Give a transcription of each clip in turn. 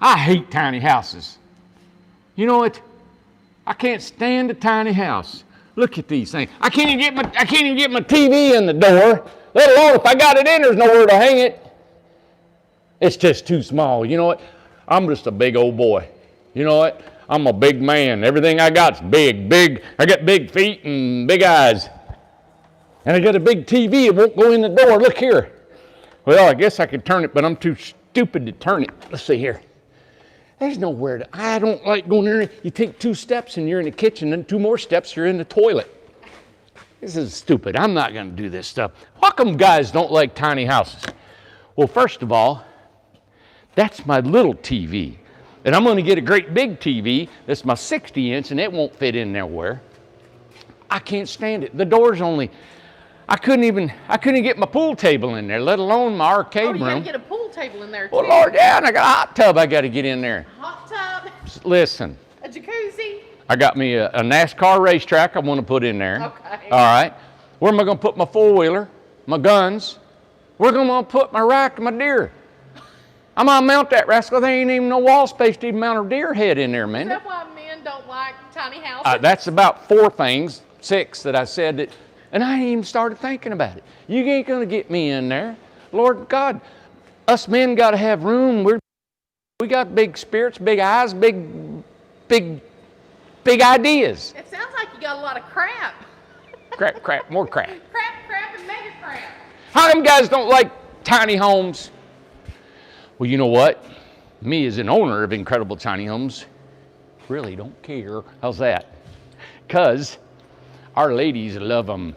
I hate tiny houses. You know what? I can't stand a tiny house. Look at these things. I can't even get my TV in the door, let alone if I got it in, there's nowhere to hang it. It's just too small. You know what? I'm just a big old boy. You know what? I'm a big man. Everything I got's big. I got big feet and big eyes. And I got a big TV. It won't go in the door. Look here. Well, I guess I could turn it, but I'm too stupid to turn it. Let's see here. There's nowhere to, I don't like going in there. You take 2 steps and you're in the kitchen, and 2 more steps, you're in the toilet. This is stupid. I'm not going to do this stuff. How come guys don't like tiny houses? Well, first of all, that's my little TV. And I'm going to get a great big TV. That's my 60-inch, and it won't fit in nowhere. I can't stand it. The door's only, I couldn't get my pool table in there, let alone my arcade room. You got to get a pool table in there, too. Well, Lord, yeah, and I got a hot tub I got to get in there. Hot tub. Listen. A jacuzzi. I got me a NASCAR racetrack I want to put in there. Okay. All right. Where am I going to put my four-wheeler, my guns? Where am I going to put my rack and my deer? I'm going to mount that rascal. There ain't even no wall space to even mount a deer head in there, man. Is that why men don't like tiny houses? That's about 4 things, 6 that I said that, and I ain't even started thinking about it. You ain't going to get me in there. Lord God, us men got to have room. We got big spirits, big eyes, big ideas. It sounds like you got a lot of crap. Crap, more crap. crap, and mega crap. How come guys don't like tiny homes? Well, you know what? Me as an owner of Incredible Tiny Homes really don't care. How's that? Because our ladies love them.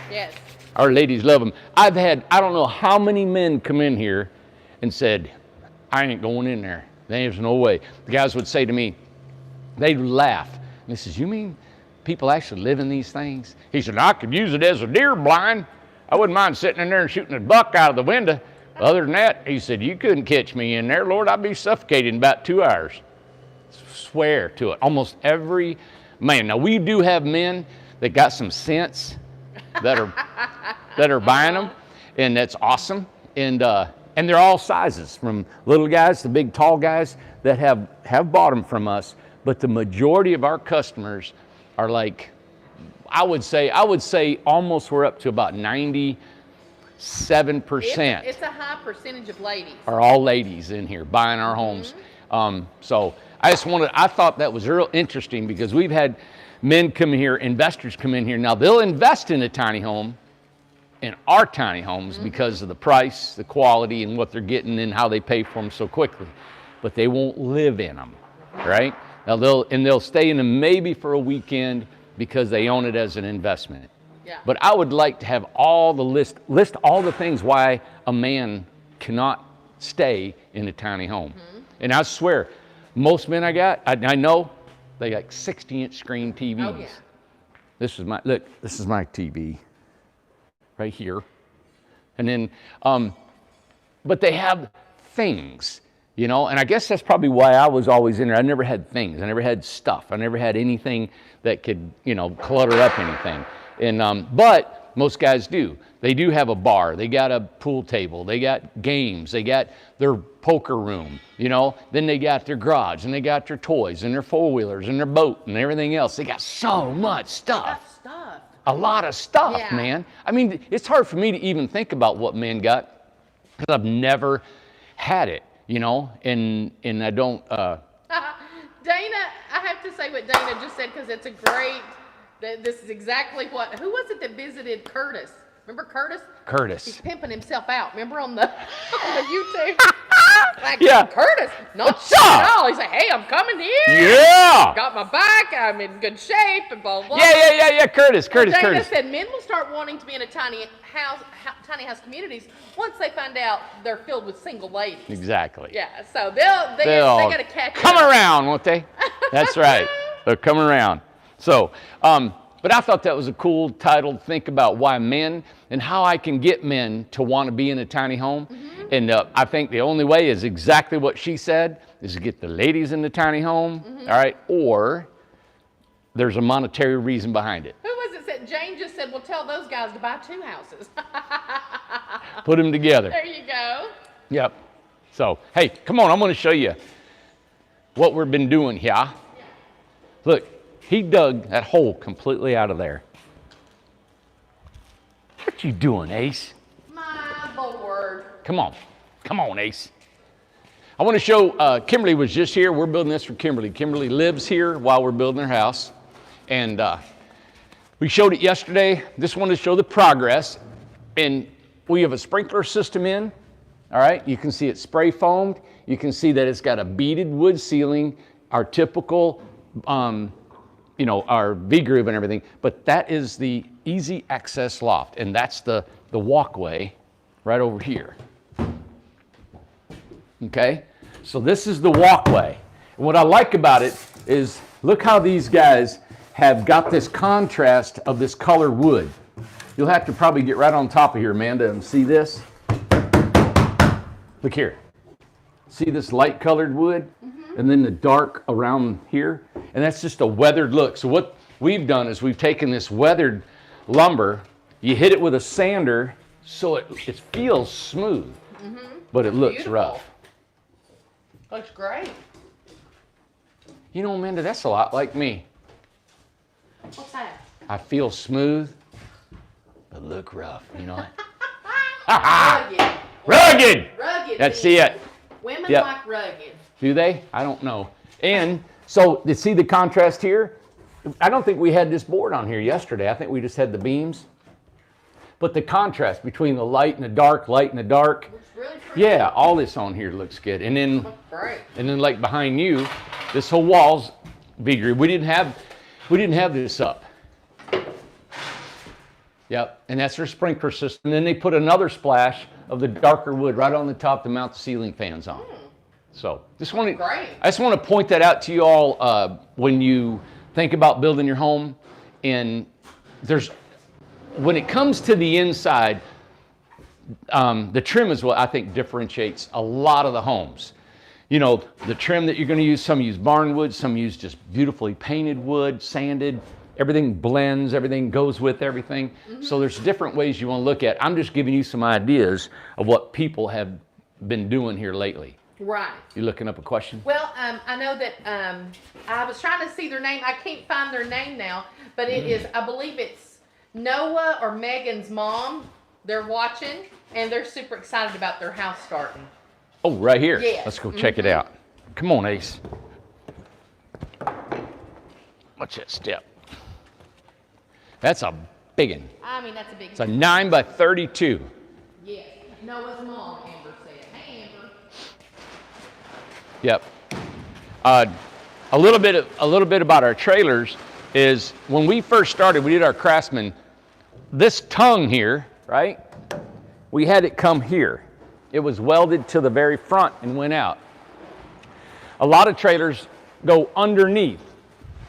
Yes. Our ladies love them. I've had, I don't know how many men come in here and said, I ain't going in there. There's no way. The guys would say to me, they'd laugh. And he says, you mean people actually live in these things? He said, I could use it as a deer blind. I wouldn't mind sitting in there and shooting a buck out of the window. Other than that, he said, you couldn't catch me in there. Lord, I'd be suffocated in about 2 hours. Swear to it. Almost every man. Now, we do have men that got some sense that are buying them, and that's awesome. And they're all sizes, from little guys to big, tall guys that have bought them from us. But the majority of our customers are like, I would say almost we're up to about 97%. It's a high percentage of ladies. Are all ladies in here buying our homes. So I thought that was real interesting, because we've had men come here, investors come in here. Now they'll invest in a tiny home, in our tiny homes, because of the price, the quality, and what they're getting and how they pay for them so quickly. But they won't live in them, right? Now they'll stay in them maybe for a weekend because they own it as an investment. Yeah. But I would like to have all the list all the things why a man cannot stay in a tiny home. And I swear, most men I know, they got 60-inch screen TVs. Oh, yeah. This is my TV right here. And then, but they have things, you know, and I guess that's probably why I was always in there. I never had things. I never had stuff. I never had anything that could, you know, clutter up anything. And, but most guys do. They do have a bar. They got a pool table. They got games. They got their poker room, you know. Then they got their garage, and they got their toys and their four-wheelers and their boat and everything else. They got so much stuff. A lot of stuff, yeah. Man. I mean, it's hard for me to even think about what men got, because I've never had it, you know, and I don't. Dana, I have to say what Dana just said, because it's a great. This is exactly what. Who was it that visited Curtis? Remember Curtis? Curtis. He's pimping himself out. Remember on the YouTube? Like, yeah. Curtis, not shit at all. He's like, hey, I'm coming here. Yeah. Got my bike. I'm in good shape and blah, blah. Yeah. Curtis. Dana said men will start wanting to be in a tiny house communities once they find out they're filled with single ladies. Exactly. Yeah, so they got to catch come up. around, won't they? That's right. They'll come around. So, but I thought that was a cool title to think about why men and how I can get men to want to be in a tiny home. And I think the only way is exactly what she said, is to get the ladies in the tiny home, all right? Or there's a monetary reason behind it. Who was it that Jane just said, well, tell those guys to buy 2 houses. Put them together. There you go. Yep. So, hey, come on, I'm going to show you what we've been doing here. Look, he dug that hole completely out of there. What you doing, Ace? My Lord. Come on. Come on, Ace. I want to show, Kimberly was just here. We're building this for Kimberly. Kimberly lives here while we're building her house. And we showed it yesterday. This one to show the progress. And we have a sprinkler system in. All right, you can see it spray foamed. You can see that it's got a beaded wood ceiling, our typical, our V-groove and everything. But that is the easy access loft, and that's the walkway right over here. Okay, so this is the walkway. And what I like about it is look how these guys have got this contrast of this color wood. You'll have to probably get right on top of here, Amanda, and see this. Look here. See this light colored wood? And then the dark around here? And that's just a weathered look. So what we've done is we've taken this weathered lumber, you hit it with a sander so it feels smooth, but it looks Beautiful. rough. Looks great. You know, Amanda, that's a lot like me. What's that? I feel smooth, but look rough, you know? Rugged. Rugged! Rugged. That's means it. Women Yep. like rugged. Do they? I don't know. And so you see the contrast here? I don't think we had this board on here yesterday. I think we just had the beams. But the contrast between the light and the dark, light and the dark. Looks really pretty. Yeah, all this on here looks good. And then Looks great. like behind you, this whole wall's V-groove. We didn't have this up. Yep, and that's their sprinkler system. And then they put another splash of the darker wood right on the top to mount the ceiling fans on. So I just want to point that out to you all when you think about building your home. And when it comes to the inside, the trim is what I think differentiates a lot of the homes. You know, the trim that you're going to use, some use barn wood, some use just beautifully painted wood, sanded. Everything blends, everything goes with everything. So there's different ways you want to look at it. I'm just giving you some ideas of what people have been doing here lately. Right. You looking up a question? Well, I know that I was trying to see their name. I can't find their name now, but it is, I believe it's Noah or Megan's mom. They're watching, and they're super excited about their house starting. Oh, right here. Yes. Let's go check it out. Come on, Ace. Watch that step. That's a big one. I mean, that's a big It's a 9 by 32. Yes. Noah's mom, Amber said. Hey, Amber. Yep. A little bit about our trailers is when we first started, we did our Craftsman. This tongue here, right? We had it come here. It was welded to the very front and went out. A lot of trailers go underneath.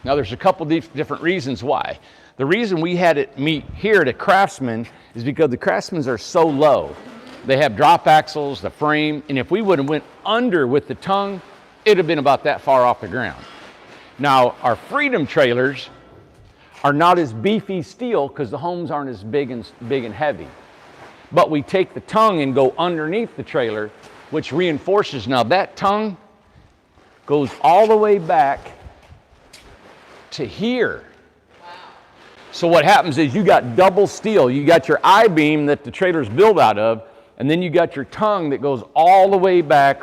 Now there's a couple different reasons why. The reason we had it meet here at Craftsman is because the Craftsmans are so low. They have drop axles, the frame, and if we would have went under with the tongue, it'd have been about that far off the ground. Now, our Freedom trailers are not as beefy steel because the homes aren't as big and heavy. But we take the tongue and go underneath the trailer, which reinforces. Now that tongue goes all the way back to here. So what happens is you got double steel. You got your I-beam that the trailer's built out of, and then you got your tongue that goes all the way back,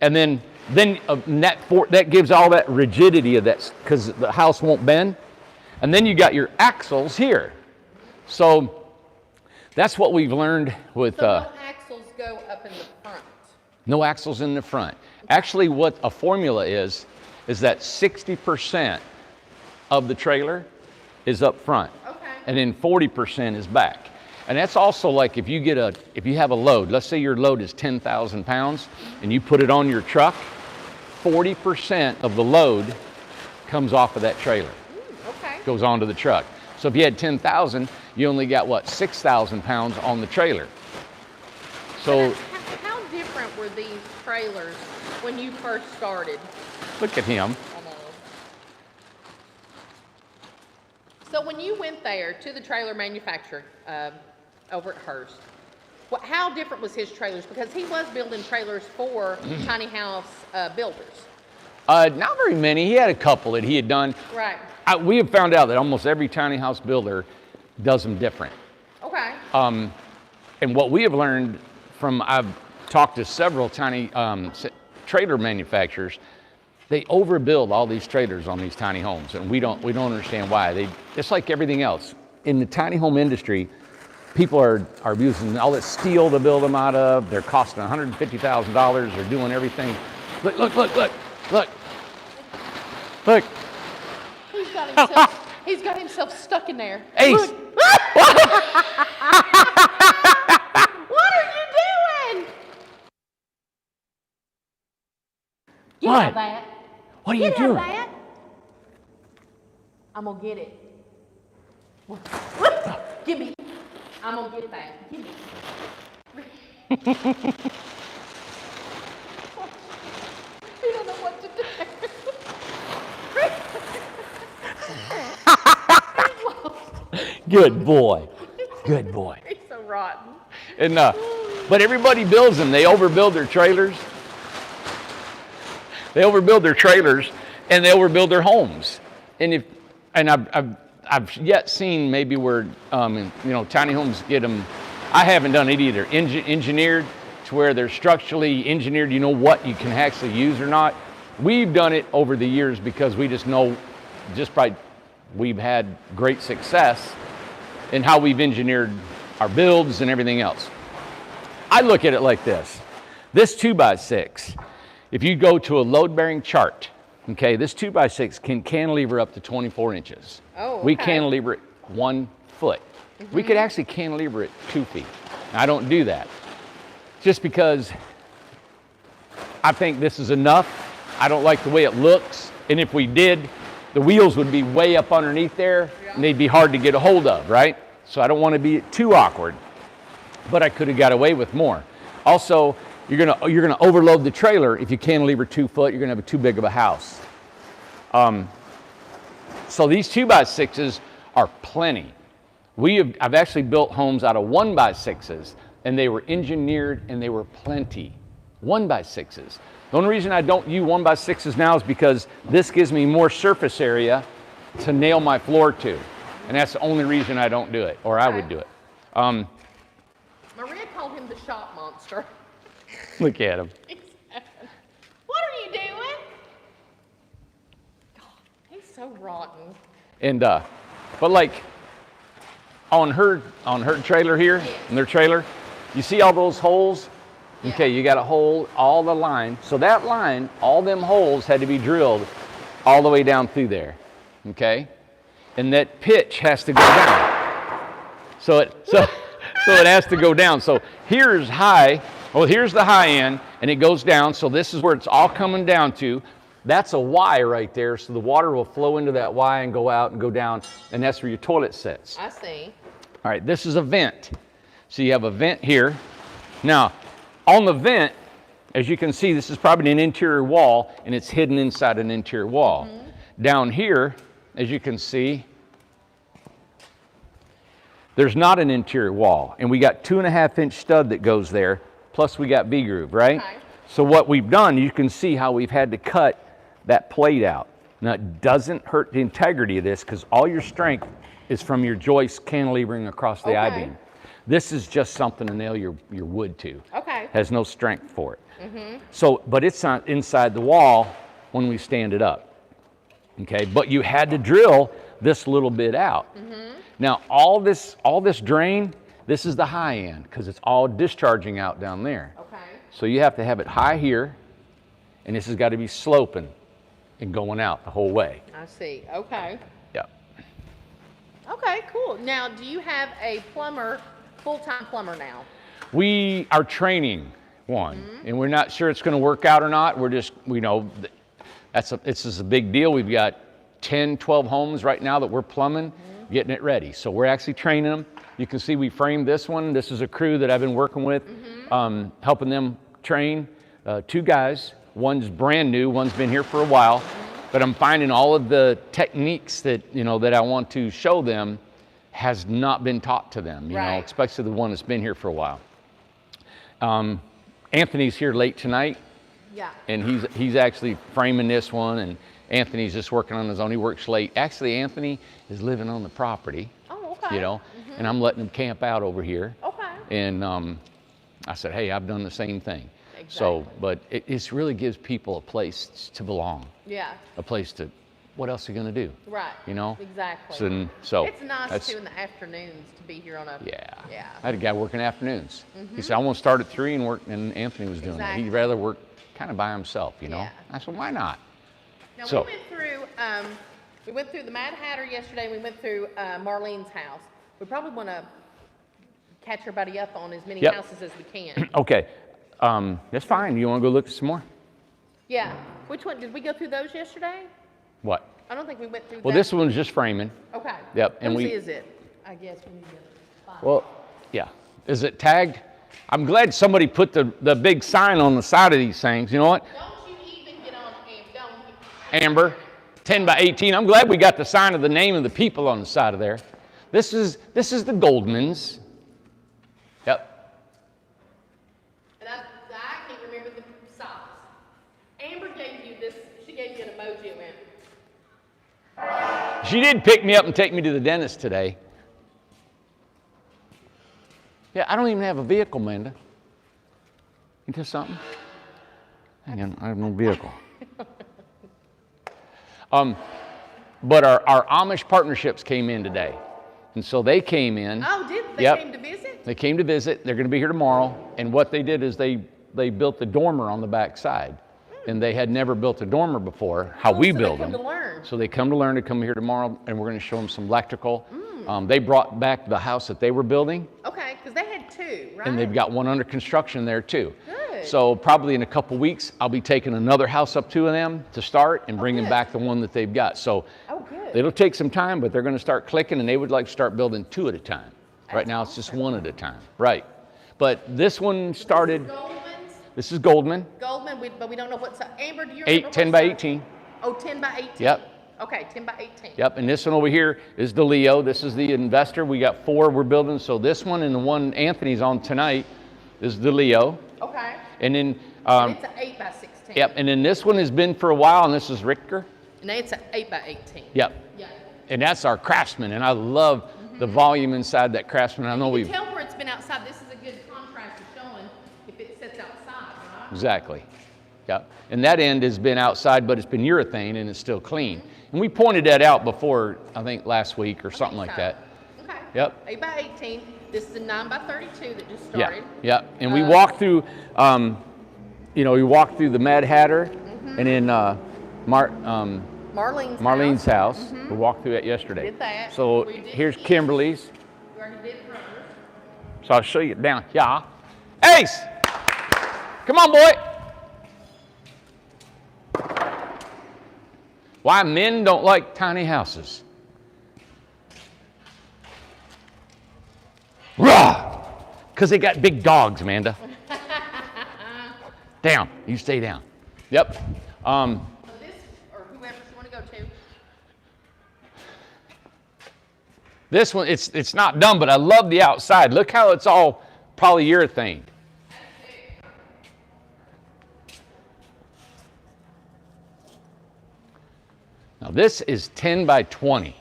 and then that gives all that rigidity of that because the house won't bend. And then you got your axles here. So that's what we've learned with. So no axles go up in the front. No axles in the front. Actually, what a formula is that 60% of the trailer is up front. Okay. And then 40% is back. And that's also like if you have a load, let's say your load is 10,000 pounds and you put it on your truck, 40% of the load comes off of that trailer. Okay. Goes onto the truck. So if you had 10,000, you only got 6,000 pounds on the trailer. So how different were these trailers when you first started? look at him. I know. So when you went there to the trailer manufacturer over at Hearst, how different was his trailers? Because he was building trailers for tiny house builders. Not very many. He had a couple that he had done. Right. We have found out that almost every tiny house builder does them different. Okay. And what we have learned from, I've talked to several tiny trailer manufacturers, they overbuild all these trailers on these tiny homes, and we don't understand why. It's like everything else. In the tiny home industry, people are using all this steel to build them out of. They're costing $150,000. They're doing everything. Look. He's got himself stuck in there. Ace. Look. What are you doing? Get What? out of that. What are you Get out of doing? that. I'm gonna get it. Give me. I'm gonna get that. Give me. You don't know what to do. Good boy. Good boy. He's so rotten. And but everybody builds them. They overbuild their trailers. They overbuild their trailers, and they overbuild their homes. And I've yet seen maybe where tiny homes get them. I haven't done it either. Engineered to where they're structurally engineered. You know what you can actually use or not. We've done it over the years because we just know, we've had great success in how we've engineered our builds and everything else. I look at it like this. This 2x6, if you go to a load-bearing chart, okay, this 2x6 can cantilever up to 24 inches. Oh, okay. We cantilever it 1 foot. We could actually cantilever it 2 feet. I don't do that just because I think this is enough. I don't like the way it looks. And if we did, the wheels would be way up underneath there and they'd be hard to get a hold of, right? So I don't want to be too awkward, but I could have got away with more. Also, you're gonna overload the trailer. If you cantilever 2 foot, you're gonna have too big of a house. So these 2x6s are plenty. I've actually built homes out of 1x6s, and they were engineered and they were plenty. 1x6s. The only reason I don't use 1x6s now is because this gives me more surface area to nail my floor to. And that's the only reason I don't do it, or I would do it. Maria called him the shop monster. Look at him. What are you doing? God, he's so rotten. And but like on her trailer here, in their trailer, you see all those holes? Yeah. Okay, you got to hold all the line. So that line, all them holes had to be drilled all the way down through there. Okay? And that pitch has to go down. So it has to go down. So here's high. Well, here's the high end, and it goes down. So this is where it's all coming down to. That's a Y right there. So the water will flow into that Y and go out and go down, and that's where your toilet sits. I see. All right, this is a vent. So you have a vent here. Now, on the vent, as you can see, this is probably an interior wall, and it's hidden inside an interior wall. Down here, as you can see, there's not an interior wall, and we got 2.5-inch stud that goes there, plus we got V-groove, right? Okay. So what we've done, you can see how we've had to cut that plate out. Now, it doesn't hurt the integrity of this because all your strength is from your joist cantilevering across the I-beam. This is just something to nail your wood to. Okay. Has no strength for it. So, but it's not inside the wall when we stand it up. Okay, but you had to drill this little bit out. Now, all this drain, this is the high end because it's all discharging out down there. Okay. So you have to have it high here, and this has got to be sloping and going out the whole way. I see. Okay. Yeah. Okay, cool. Now, do you have a plumber, full-time plumber now? We are training one, and we're not sure it's going to work out or not. We're just, this is a big deal. We've got 10, 12 homes right now that we're plumbing, getting it ready. So we're actually training them. You can see we framed this one. This is a crew that I've been working with, helping them train. 2 guys. One's brand new, one's been here for a while. But I'm finding all of the techniques that I want to show them has not been taught to them, you know, especially the one that's been here for a while. Anthony's here late tonight. Yeah. And he's actually framing this one, and Anthony's just working on his own. He works late. Actually, Anthony is living on the property, Oh, okay. and I'm letting him camp out over here. Okay. And I said, hey, I've done the same thing. Exactly. So, but it really gives people a place to belong, Yeah. a place to, what else are you going to do? Right. Exactly. So it's nice too in the afternoons to be here on a. Yeah. Yeah. I had a guy working afternoons. He said, I want to start at 3 and work, and Anthony was doing that. Exactly. He'd rather work kind of by himself, Yeah. I said, why not? Now So- we went through the Mad Hatter yesterday. We went through Marlene's house. We probably want to catch everybody up on as many Yep. houses as we can. Okay, that's fine. You want to go look at some more? Yeah. Which one did we go through those yesterday? What? I don't think we went through. Well, that. this one's just framing. Okay. Yep, and Whose we- is it? I guess we need to find. Well, yeah. Is it tagged? I'm glad somebody put the big sign on the side of these things. You know what? Don't you even get on Amber, 10 by 18. I'm glad we got the sign of the name of the people on the side of there. This is the Goldmans. Yep. And I can't remember the socks. Amber gave you this. She gave you an emoji and went. She did pick me up and take me to the dentist today. Yeah, I don't even have a vehicle, Amanda. You do something? Hang on, I have no vehicle. But our Amish partnerships came in today. And so they came in. Oh, did they Yep. came to visit? They came to visit. They're going to be here tomorrow. And what they did is they built the dormer on the back side. And they had never built a dormer before, how we so build they come them. to learn. So they come to learn to come here tomorrow, and we're going to show them some electrical. They brought back the house that they were building, Okay, because they had two, right? and they've got one under construction there too. Good. So probably in a couple weeks, I'll be taking another house up to them to start and bringing good. back the one that they've got. So Oh, good. it'll take some time, but they're going to start clicking, and they would like to start building 2 at a time. Right That's now, it's just awesome. 1 at a time. Right. But this one started, Goldman's. this is Goldman, Goldman, but we don't know what size. Amber, do you 8, remember 10 what by size? 18. Oh, 10 by 18. Yep. Okay, 10 by 18. Yep, and this one over here is the Leo. This is the investor. We got 4 we're building. So this one and the one Anthony's on tonight is the Leo. Okay. And then, And it's an 8 by 16. yep, and then this one has been for a while, and this is Richter. And it's an 8 by 18. Yep, Yeah. and that's our Craftsman, and I love the volume inside that Craftsman. I know You we can tell where it's been outside. This is a good contrast of showing if it sits outside, right? exactly. Yep, and that end has been outside, but it's been urethane, and it's still clean. And we pointed that out before, I think last week or something like so. that. Okay. Yep. 8 by 18. This is a 9 by 32 that just Yeah, started. yeah. And we walked through, we walked through the Mad Hatter, and then Marlene's house. We walked through that yesterday. Did that. So We did here's each. Kimberly's. We already did hers. So I'll show you down. Yeah. Ace, come on, boy. Why men don't like tiny houses? Rah! Because they got big dogs, Amanda. Down. You stay down. Yep. So this, or whoever you want to go to. This one, it's not done, but I love the outside. Look how it's all polyurethane. Now this is 10 by 20.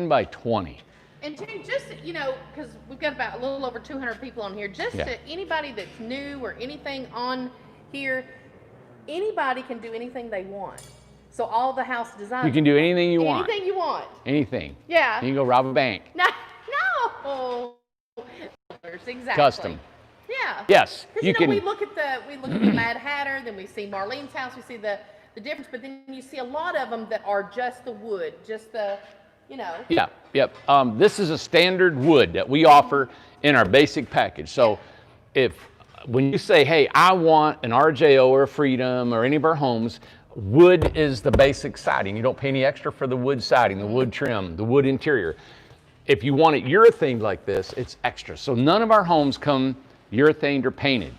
By 20. And Jane, just, because we've got about a little over 200 people on here, just Yeah. to anybody that's new or anything on here, anybody can do anything they want. So all the house design. You can do anything you want. Anything you want. Anything. Yeah. You can go rob a bank. No. Exactly. Custom. Yeah. Yes, Because you can. we look at the Mad Hatter, then we see Marlene's house, we see the difference, but then you see a lot of them that are just the wood, just the. Yeah, yep. This is a standard wood that we offer in our basic package. So when you say, hey, I want an RJO or a Freedom or any of our homes, wood is the basic siding. You don't pay any extra for the wood siding, the wood trim, the wood interior. If you want it urethane like this, it's extra. So none of our homes come urethaned or painted,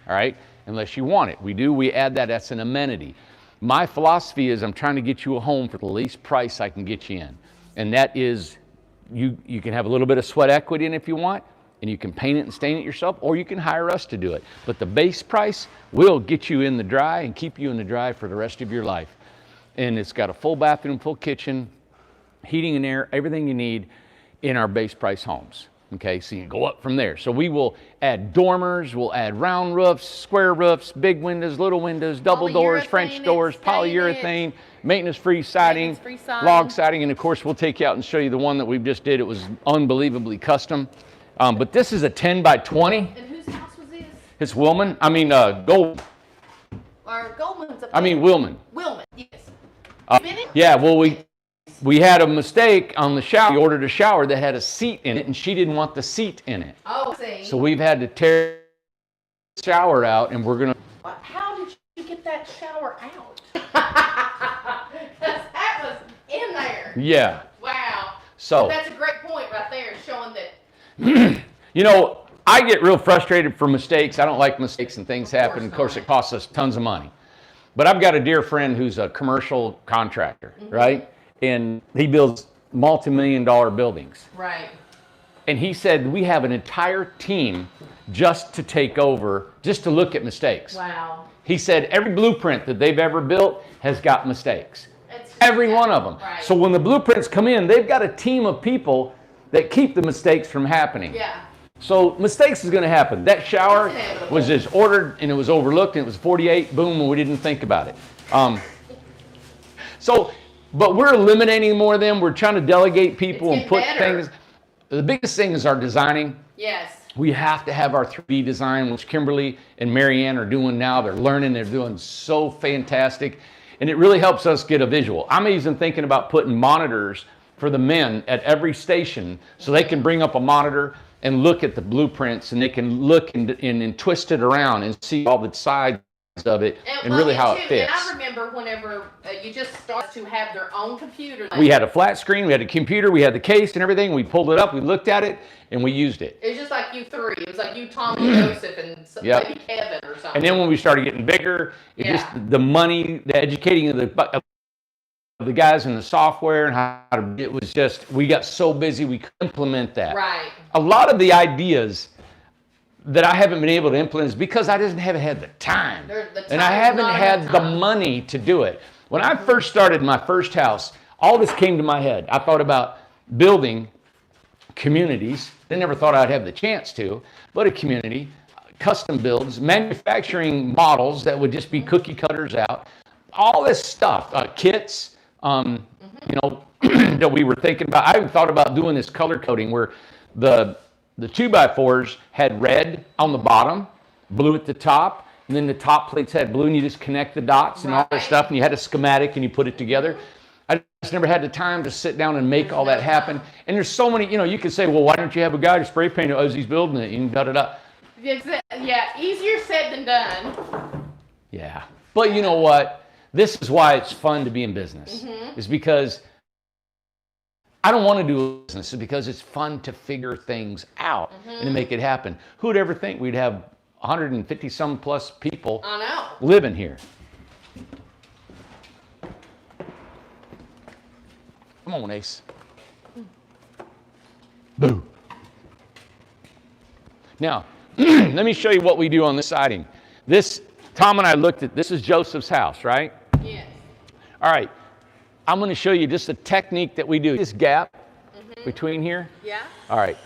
all right? Unless you want it. We add that, that's an amenity. My philosophy is I'm trying to get you a home for the least price I can get you in. And that is you can have a little bit of sweat equity in it if you want, and you can paint it and stain it yourself, or you can hire us to do it. But the base price will get you in the dry and keep you in the dry for the rest of your life. And it's got a full bathroom, full kitchen, heating and air, everything you need in our base price homes. Okay, so you go up from there. So we will add dormers, we'll add round roofs, square roofs, big windows, little windows, double doors, French doors, polyurethane, maintenance-free siding, log siding, and of course we'll take you out and show you the one that we've just did. It was unbelievably custom. But this is a 10 by 20. And whose house was this? It's Willman. I mean, Gold. Or Goldman's up I mean, Willman. Willman, yes. Yeah, well, we had a mistake on the shower. We ordered a shower that had a seat in it, and she didn't want the seat in it. Oh, see. So we've had to tear the shower out, and we're going to... How did you get that shower out? Because that was in there. Yeah. Wow. So... That's a great point right there, showing that... You know, I get real frustrated for mistakes. I don't like mistakes and things happen. Of course, it costs us tons of money. But I've got a dear friend who's a commercial contractor, right? And he builds multi-million-dollar buildings. Right. And he said, we have an entire team just to take over, just to look at mistakes. Wow. He said every blueprint that they've ever built has got mistakes. Every one of them. Right. So when the blueprints come in, they've got a team of people that keep the mistakes from happening. Yeah. So mistakes is going to happen. That shower was just ordered and it was overlooked and it was 48, boom, and we didn't think about it. But we're eliminating more of them. We're trying to delegate people and put things. The biggest thing is our designing. Yes. We have to have our 3D design, which Kimberly and Marianne are doing now. They're learning. They're doing so fantastic. And it really helps us get a visual. I'm even thinking about putting monitors for the men at every station so they can bring up a monitor and look at the blueprints, and they can look and twist it around and see all the sides of it and really how it fits. And I remember whenever you just start to have their own computer. We had a flat screen, we had a computer, we had the case and everything. We pulled it up, we looked at it, and we used it. It was just like you three. It was like you, Tom, and Joseph, and maybe Kevin or something. And then when we started getting bigger, just the money, the educating of the guys in the software and how to, it was just, we got so busy we could implement that. Right. A lot of the ideas that I haven't been able to implement is because I just haven't had the time. And I haven't had the money to do it. When I first started my first house, all this came to my head. I thought about building communities. I never thought I'd have the chance to, but a community, custom builds, manufacturing models that would just be cookie cutters out, all this stuff, kits, you know, that we were thinking about. I even thought about doing this color coding where the 2x4s had red on the bottom, blue at the top, and then the top plates had blue, and you just connect the dots and all that stuff, and you had a schematic and you put it together. I just never had the time to sit down and make all that happen. And there's so many, you know, you could say, well, why don't you have a guy to spray paint it as he's building it and da-da-da. Yeah, easier said than done. Yeah, but you know what? This is why it's fun to be in business. Is because I don't want to do business. It's because it's fun to figure things out and to make it happen. Who would ever think we'd have 150 some plus people living here? Come on, Ace. Boo. Now, let me show you what we do on this siding. This, Tom and I looked at, this is Joseph's house, right? Yes. All right. I'm going to show you just a technique that we do. This gap between here. Yeah. All right.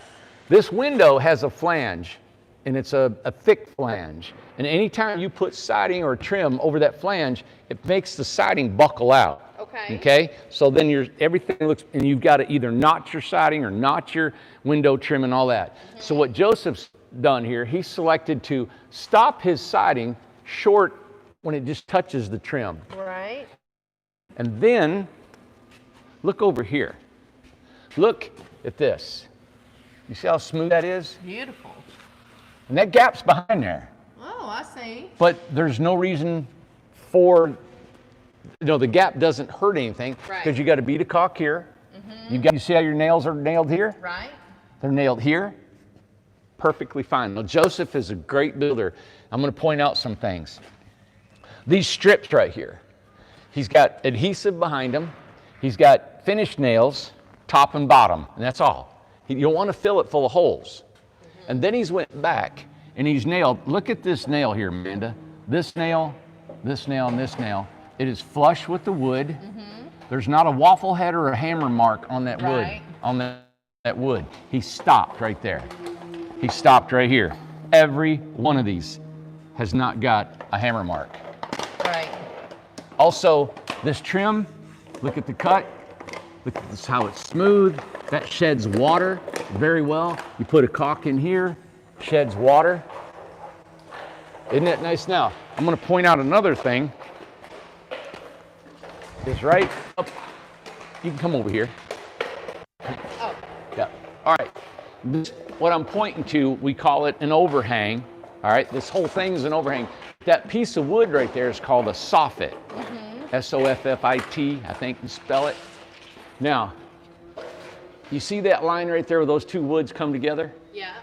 This window has a flange, and it's a thick flange. And anytime you put siding or trim over that flange, it makes the siding buckle out. Okay. Okay? So then everything looks, and you've got to either notch your siding or notch your window trim and all that. So what Joseph's done here, he selected to stop his siding short when it just touches the trim. Right. And then look over here. Look at this. You see how smooth that is? Beautiful. And that gap's behind there. Oh, I see. But there's no reason for, you know, the gap doesn't hurt anything because you got a bead of caulk here. You see how your nails are nailed here? Right. They're nailed here. Perfectly fine. Now, Joseph is a great builder. I'm going to point out some things. These strips right here. He's got adhesive behind them. He's got finished nails. top and bottom, and that's all. You don't want to fill it full of holes. And then he's went back and he's nailed, look at this nail here, Amanda. This nail, and this nail. It is flush with the wood. There's not a waffle head or a hammer mark on that wood, on that wood. He stopped right there. He stopped right here. Every one of these has not got a hammer mark. Right. Also, this trim, look at the cut. Look at this, how it's smooth. That sheds water very well. You put a caulk in here, sheds water. Isn't that nice? Now, I'm gonna point out another thing. Is right up, you can come over here. Oh. Yeah, all right. This, what I'm pointing to, we call it an overhang. All right, this whole thing's an overhang. That piece of wood right there is called a soffit. S-O-F-F-I-T, I think you spell it. Now, you see that line right there where those two woods come together? Yeah.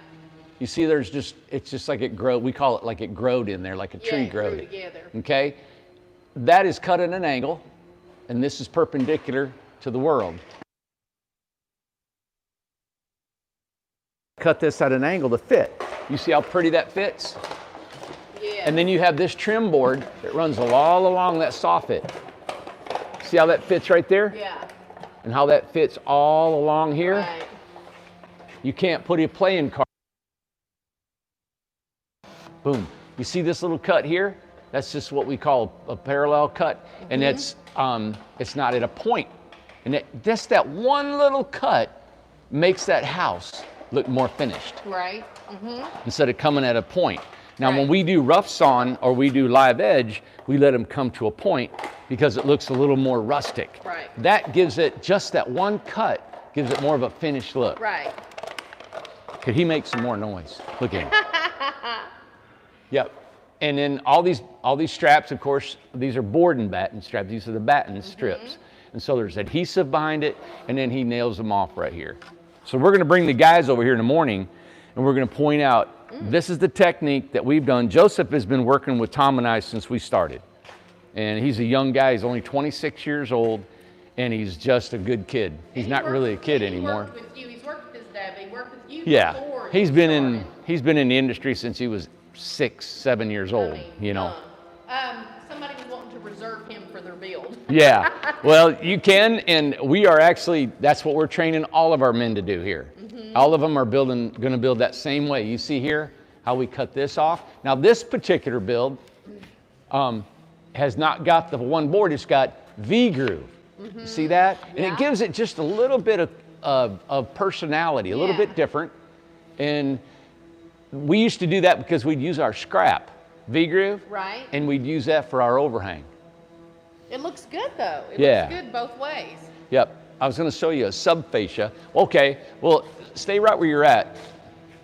You see there's just, it's just like it grow, we call it like it growed in there, like a tree growed. Together. Okay? That is cut at an angle, and this is perpendicular to the world. Cut this at an angle to fit. You see how pretty that fits? Yeah. And then you have this trim board that runs all along that soffit. See how that fits right there? Yeah. And how that fits all along here? Right. You can't put a playing card. Boom. You see this little cut here? That's just what we call a parallel cut. And it's not at a point. And just that one little cut makes that house look more finished. Right. Instead of coming at a point. Now, when we do rough sawn or we do live edge, we let them come to a point because it looks a little more rustic. Right. That gives it, just that one cut, gives it more of a finished look. Right. Could he make some more noise? Look at him. Yep. And then all these straps, of course, these are board and batten straps. These are the batten strips. And so there's adhesive behind it, and then he nails them off right here. So we're gonna bring the guys over here in the morning, and we're gonna point out, this is the technique that we've done. Joseph has been working with Tom and I since we started. And he's a young guy, he's only 26 years old, and he's just a good kid. He's not really a kid anymore. He worked with you, he's worked with his dad, but he worked with you Yeah, before he's you been started. in the industry since he was 6, 7 years old, you know. Somebody was wanting to reserve him for their build. Yeah, well, you can, and we are actually, that's what we're training all of our men to do here. All of them are gonna build that same way. You see here how we cut this off? Now this particular build has not got the one board, it's got V-groove. You see that? And it gives it just a little bit of personality, a little bit different. And we used to do that because we'd use our scrap V-groove. Right. And we'd use that for our overhang. It looks good though. It Yeah. looks good both ways. Yep. I was going to show you a subfascia. Okay. Well, stay right where you're at.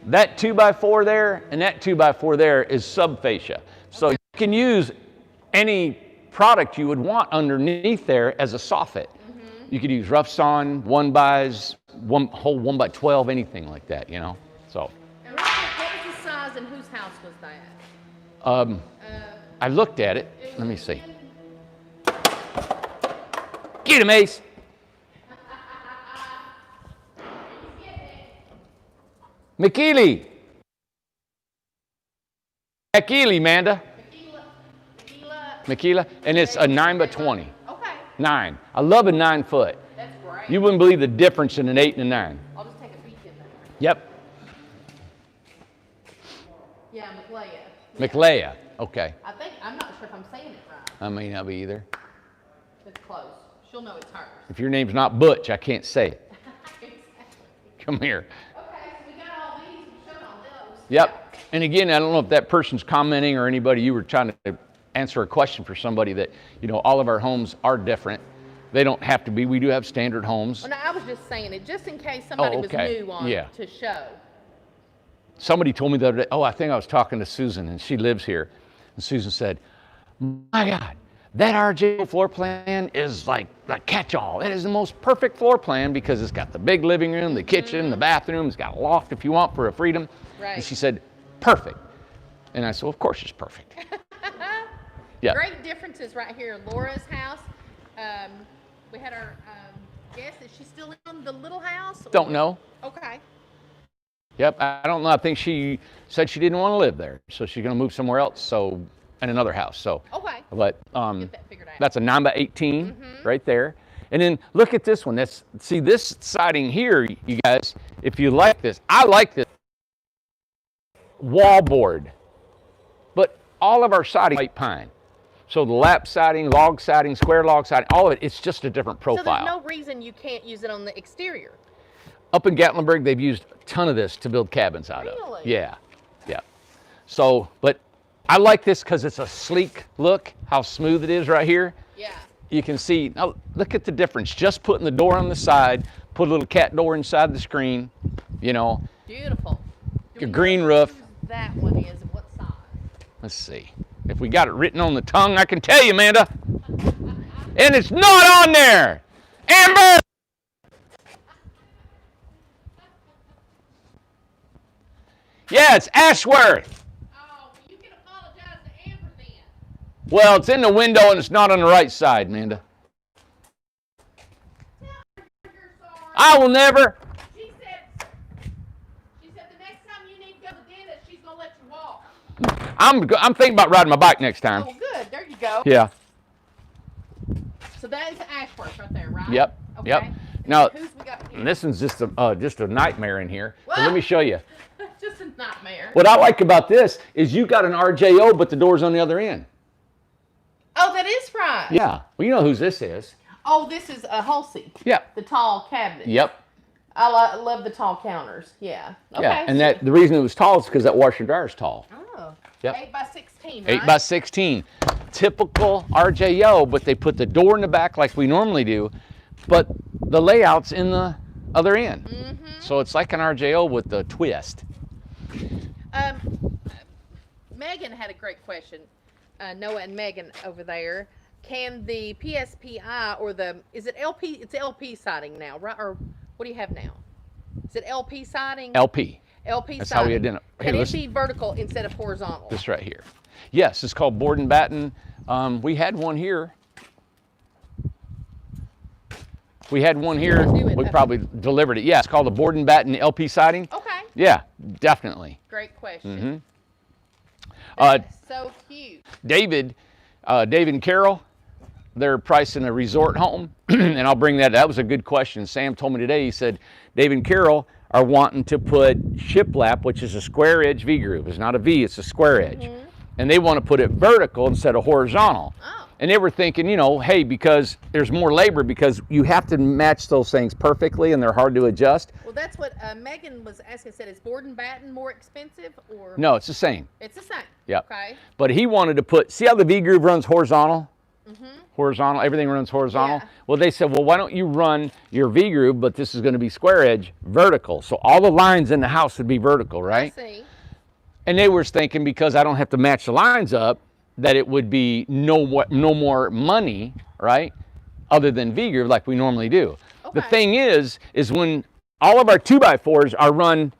That 2x4 there and that 2x4 there is subfascia. So you can use any product you would want underneath there as a soffit. You could use rough sawn, 1x, whole 1x12, anything like that, you know. So. And what was the size and whose house was that? I looked at it. Let me see. Get him, Ace. McKeely. McKeely, Amanda. Makila. And it's a 9x20. Okay. 9. I love a 9 foot. That's great. You wouldn't believe the difference in an 8 and a 9. I'll just take a peek in there. Yep. Yeah, McLeia. McLeia. Okay. I'm not sure if I'm saying it right. I may not be either. It's close. She'll know it's hers. If your name's not Butch, I can't say it. Come here. Okay, so we got all these. We showed all those. Yep. And again, I don't know if that person's commenting or anybody, you were trying to answer a question for somebody that, you know, all of our homes are different. They don't have to be. We do have standard homes. Well, no, I was just saying it just in case somebody was new on to show. Somebody told me the other day, I think I was talking to Susan, and she lives here. And Susan said, my God, that RJ floor plan is like a catch-all. It is the most perfect floor plan because it's got the big living room, the kitchen, the bathroom. It's got a loft if you want for a freedom. Right. And she said, perfect. And I said, well, of course it's perfect. Yeah. Great differences right here. Laura's house. We had our guess, is she still in the little house? Don't or- know. Okay. Yep, I don't know. I think she said she didn't want to live there, so she's going to move somewhere else. So, in another house. So, Okay. but Get that figured out. that's a 9x18 right there. And then look at this one. See this siding here, you guys. If you like this, I like this wallboard. But all of our siding white pine. So the lap siding, log siding, square log siding, all of it, it's just a different So profile. there's no reason you can't use it on the exterior. Up in Gatlinburg, they've used a ton of this to build cabins out of. Really? Yeah, yeah. So, but I like this because it's a sleek look, how smooth it is right here. Yeah. You can see, now look at the difference. Just putting the door on the side, put a little cat door inside the screen, you know, Beautiful. Do a we green know roof. whose that one is and what size? Let's see. If we got it written on the tongue, I can tell you, Amanda. And it's not on there. Amber! Yeah, it's Ashworth. Oh, you can apologize to Amber then. Well, it's in the window and it's not on the right side, Amanda. You're sorry. I will never. She said the next time you need to go to the dentist, she's gonna let you walk. I'm thinking about riding my bike next time. Oh, good. There you go. Yeah. So that is Ashworth right there, right? Yep. Okay. Yep. And Now, who's we got here? and this one's just a nightmare in here. But let What? me show you. Just a nightmare. What I like about this is you got an RJO, but the door's on the other end. Oh, that is right. Yeah. Well, you know whose this is. Oh, this is a Halsey. Yeah. The tall cabinet. Yep. I love the tall counters. Yeah. Okay. Yeah. And that the reason it was tall is because that washer and dryer is tall. Oh. Yep. 8x16. Right? 8x16. Typical RJO, but they put the door in the back like we normally do, but the layout's in the other end. Mm-hmm. So it's like an RJO with the twist. Megan had a great question. Noah and Megan over there. Can the PSPI or is it LP? It's LP siding now, right? Or what do you have now? Is it LP siding? LP. LP That's siding. how we identify. Here, Can it listen. be vertical instead of horizontal? This right here. Yes, it's called board and batten. We had one here. We had one here. Do it. We probably delivered it. Yeah, it's called a board and batten LP siding. Okay. Yeah, definitely. Great question. Mm-hmm. Uh, So cute. David and Carol, they're pricing a resort home, and I'll bring that. That was a good question. Sam told me today. He said David and Carol are wanting to put shiplap, which is a square edge V groove. It's not a V, it's a square edge, and they want to put it vertical instead of horizontal. Oh. And they were thinking, you know, hey, because there's more labor because you have to match those things perfectly, and they're hard to adjust. Well, that's what Megan was asking. Said, is board and batten more expensive or? No, it's the same. It's the same. Yep. Okay. But he wanted to put, see how the V groove runs horizontal? Horizontal, everything runs horizontal. Yeah. Well, they said, well, why don't you run your V groove, but this is going to be square edge, vertical. So all the lines in the house would be vertical, right? I see. And they were thinking because I don't have to match the lines up, that it would be no more money, right? Other than V groove like we normally do. The Okay. thing is when all of our 2x4s are run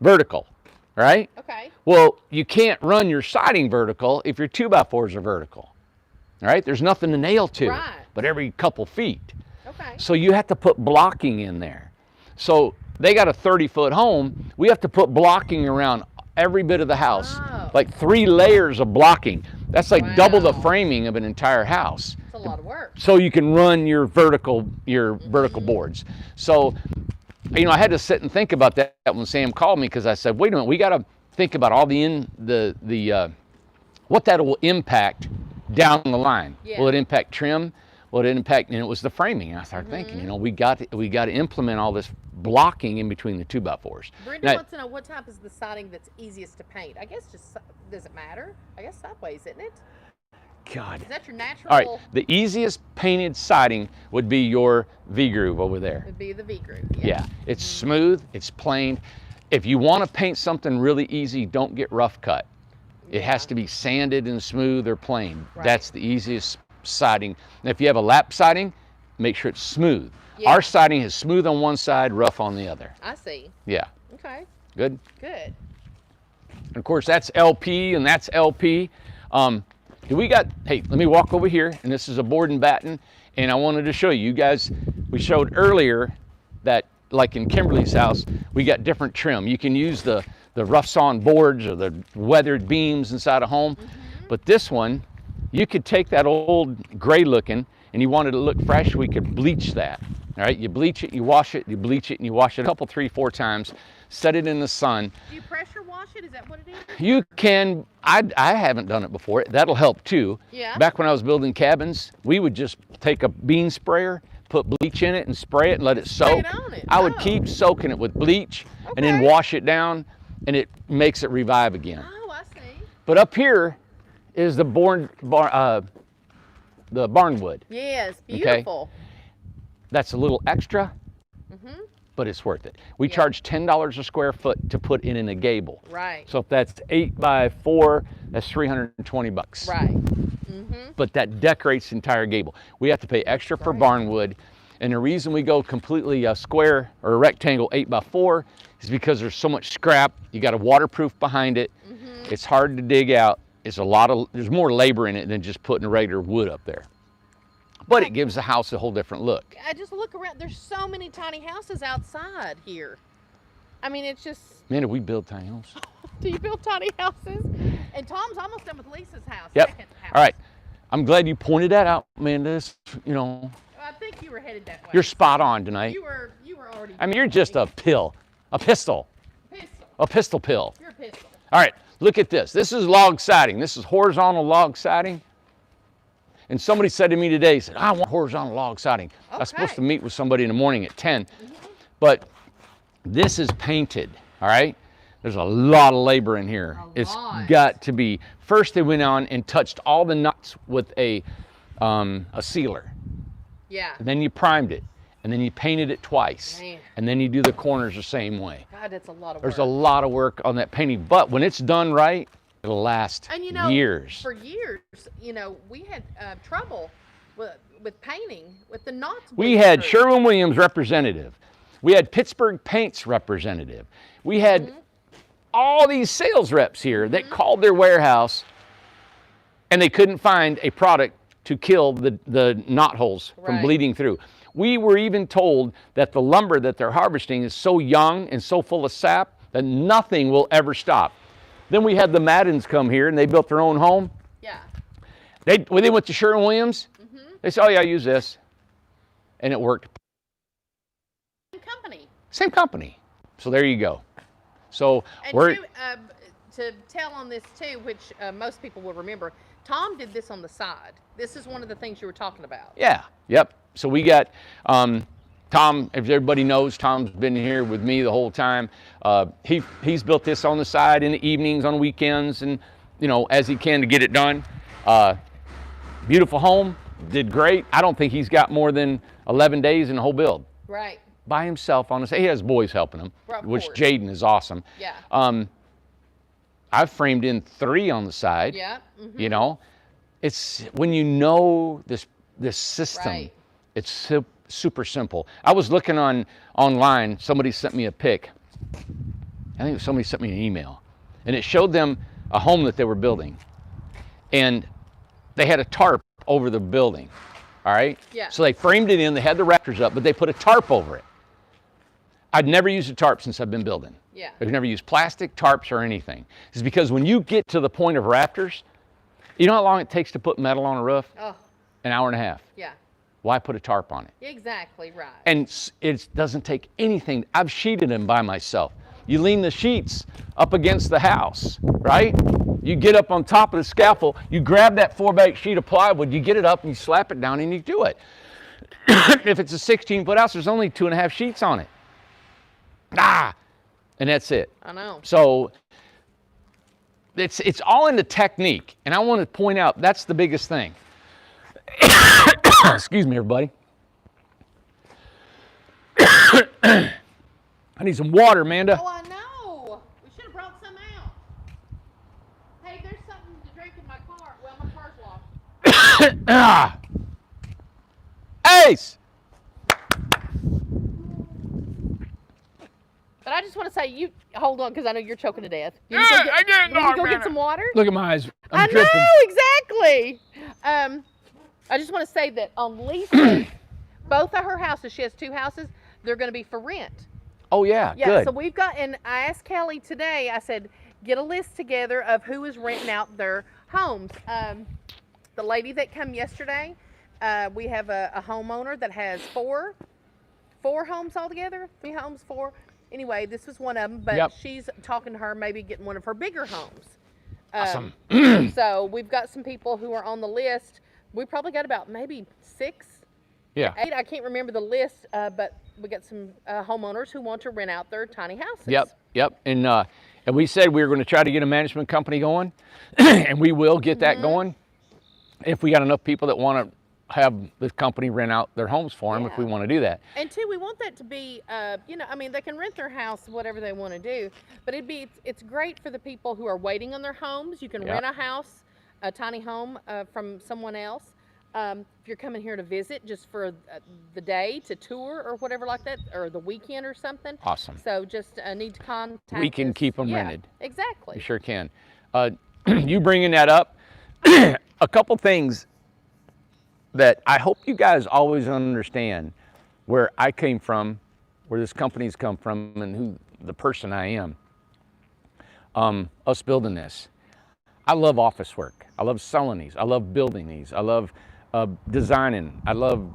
vertical, right? Okay. Well, you can't run your siding vertical if your 2x4s are vertical. All right? There's nothing to nail to, Right. but every couple feet. Okay. So you have to put blocking in there. So they got a 30-foot home. We have to put blocking around every bit of the house, Wow. like 3 layers of blocking. That's like double the Wow. framing of an entire house. It's a lot of work. So you can run your vertical boards. So, you know, I had to sit and think about that when Sam called me because I said, wait a minute, we got to think about all what that will impact down the line. Yeah. Will it impact trim? Will it impact? And it was the framing. And I started thinking, you know, we got to implement all this blocking in between the 2x4s. Brenda Now- wants to know what type is the siding that's easiest to paint. I guess does it matter? I guess sideways, isn't it? God. Is that your natural? All right, the easiest painted siding would be your V groove over there. Would be the V groove. Yeah, it's smooth, it's planed. If you want to paint something really easy, don't get rough cut. It has to be sanded and smooth or planed. Right. That's the easiest siding. And if you have a lap siding, make sure it's smooth. Yeah. Our siding is smooth on one side, rough on the other. I see. Yeah, Okay. good. Good. And of course, that's LP and that's LP. Hey, let me walk over here, and this is a board and batten. And I wanted to show you. You guys, we showed earlier that, like in Kimberly's house, we got different trim. You can use the rough sawn boards or the weathered beams inside a home. But this one, you could take that old gray looking, and you wanted to look fresh, we could bleach that. All right, you bleach it, you wash it, you bleach it, and you wash it a couple, 3, 4 times. Set it in the sun. Do you pressure wash it? Is that what it is? You can, I haven't done it before. That'll help too. Yeah. Back when I was building cabins, we would just take a bean sprayer, put bleach in it and spray it and let it soak. Spray it on it. I would Oh. keep soaking it with bleach and then Okay. wash it down, and it makes it revive again. Oh, I see. But up here is the barnwood. Yes, beautiful. That's a little extra, but it's worth it. We charge $10 a square foot to put in a gable. Right. So if that's 8 by 4, that's $320. Right. But that decorates the entire gable. We have to pay extra for barnwood, and the reason we go completely a square or a rectangle 8 by 4 is because there's so much scrap. You got a waterproof behind it. It's hard to dig out. There's more labor in it than just putting regular wood up there. But it gives the house a whole different look. I just look around. There's so many tiny houses outside here. I mean, it's just. Man, did we build tiny homes? Do you build tiny houses? And Tom's almost done with Lisa's house. Yep. Second house. All right. I'm glad you pointed that out, Amanda. I think you were headed that way. You're spot on tonight. You were already. I mean, you're just a pistol. Pistol. A pistol pill. You're a pistol. All right, look at this. This is log siding. This is horizontal log siding. And somebody said to me today, he said, I want horizontal log siding. I was supposed to meet with somebody in the morning at 10. But this is painted, all right? There's a lot of labor in here. It's got to be. First, they went on and touched all the nuts with a sealer. Yeah. And then you primed it. And then you painted it twice. Man. And then you do the corners the same way. God, that's a lot of work. There's a lot of work on that painting. But when it's done right, it'll last And years. For years, we had trouble with painting, with the knots. We bleeding had through. Sherwin-Williams representative. We had Pittsburgh Paints representative. We had all these sales reps here that called their warehouse, and they couldn't find a product to kill the knot holes from Right. bleeding through. We were even told that the lumber that they're harvesting is so young and so full of sap that nothing will ever stop. Then we had the Maddens come here, and they built their own home. Yeah. When they went to Sherwin-Williams, they said, oh yeah, use this. And it worked. Company. Same company. So there you go. So And to tell on this too, which most people will remember, Tom did this on the side. This is one of the things you were talking about. yeah, yep. So we got Tom, if everybody knows, Tom's been here with me the whole time. He's built this on the side in the evenings, on weekends, and as he can to get it done. Beautiful home, did great. I don't think he's got more than 11 days in the whole build. Right. By himself on his, he has boys helping him, Right, of which course. Jaden is awesome. Yeah. I've framed in 3 on the side. Yeah. It's when you know this system, Right. it's super simple. I was looking online, somebody sent me a pic. I think somebody sent me an email, and it showed them a home that they were building, and they had a tarp over the building, all right? Yeah. So they framed it in, they had the rafters up, but they put a tarp over it. I'd never used a tarp since I've been building. Yeah. I've never used plastic, tarps, or anything. It's because when you get to the point of rafters, you know how long it takes to put metal on a roof? Oh, An hour and a half. yeah. Why put a tarp on it? Exactly right. And it doesn't take anything. I've sheeted them by myself. You lean the sheets up against the house, right? You get up on top of the scaffold, you grab that 4x sheet of plywood, you get it up and you slap it down and you do it. If it's a 16-foot house, there's only 2.5 sheets on it. And that's it. I know. So it's all in the technique. And I want to point out, that's the biggest thing. Excuse me, everybody. I need some water, Amanda. Oh, I know. We should have brought some out. Hey, there's something to drink in my car. Well, my car's locked. Ace! But I just want to say, you hold on, because I know you're choking to death. You Yeah, wanna go I didn't you wanna know, go man. get some water? Look at my eyes. I I'm dripping. know, exactly. I just want to say that on leases, both of her houses, she has 2 houses, they're going to be for rent. Oh yeah, Yeah, good. so we've got, and I asked Kelly today, I said, get a list together of who is renting out their homes. The lady that came yesterday, we have a homeowner that has four homes altogether, 3 homes, 4. Anyway, this was one of them, but Yep. she's talking to her maybe getting one of her bigger homes. Awesome. So we've got some people who are on the list. We probably got about maybe 6, Yeah. 8. I can't remember the list, but we got some homeowners who want to rent out their tiny houses. Yep. And we said we were going to try to get a management company going, and we will get that going if we got enough people that want to have this company rent out their homes for them. If we want to do that. And 2, we want that to be, I mean, they can rent their house, whatever they want to do, but it's great for the people who are waiting on their homes. You can rent a house, a tiny home from someone else. If you're coming here to visit just for the day to tour or whatever like that, or the weekend or something. Awesome. So just need to contact We can us. keep them rented. Exactly. You sure can. You bringing that up, a couple things that I hope you guys always understand where I came from, where this company's come from, and who the person I am. Us building this. I love office work. I love selling these. I love building these. I love designing. I love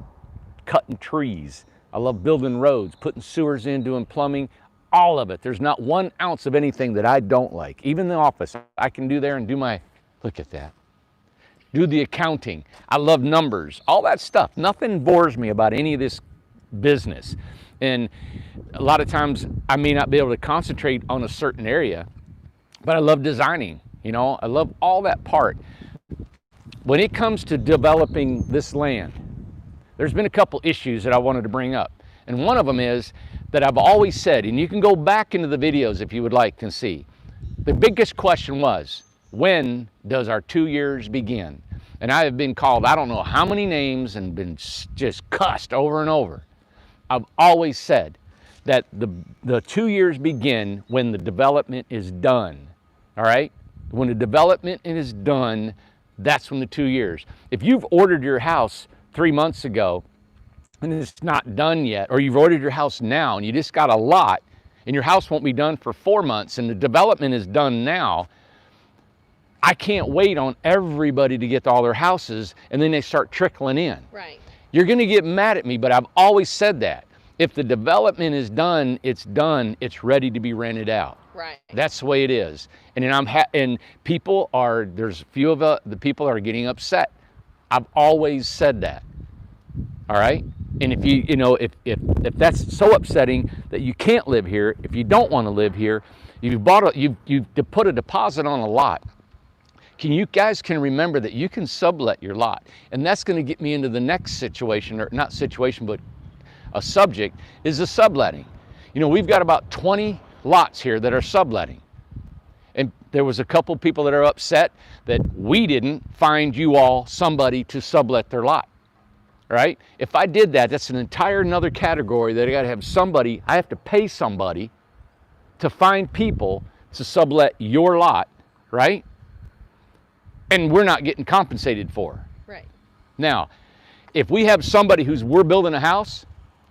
cutting trees. I love building roads, putting sewers in, doing plumbing, all of it. There's not 1 ounce of anything that I don't like. Even the office, I can do there and do my, look at that. Do the accounting. I love numbers, all that stuff. Nothing bores me about any of this business. And a lot of times I may not be able to concentrate on a certain area, but I love designing, I love all that part. When it comes to developing this land, there's been a couple issues that I wanted to bring up. And one of them is that I've always said, and you can go back into the videos if you would like to see, the biggest question was, when does our 2 years begin? And I have been called, I don't know how many names, and been just cussed over and over. I've always said that the 2 years begin when the development is done, all right? When the development is done, that's when the 2 years. If you've ordered your house 3 months ago and it's not done yet, or you've ordered your house now and you just got a lot and your house won't be done for 4 months and the development is done now, I can't wait on everybody to get all their houses and then they start trickling in. Right. You're going to get mad at me, but I've always said that. If the development is done, it's ready to be rented out. Right. That's the way it is. And then and people are, there's a few of the people are getting upset. I've always said that. All right? And if if that's so upsetting that you can't live here, if you don't want to live here, you've put a deposit on a lot. You guys can remember that you can sublet your lot. And that's going to get me into the next situation, or not situation, but a subject, is the subletting. We've got about 20 lots here that are subletting. And there was a couple people that are upset that we didn't find you all somebody to sublet their lot, right? If I did that, that's an entire another category that I got to have somebody, I have to pay somebody to find people to sublet your lot, right? And we're not getting compensated for. Right. Now, if we have somebody we're building a house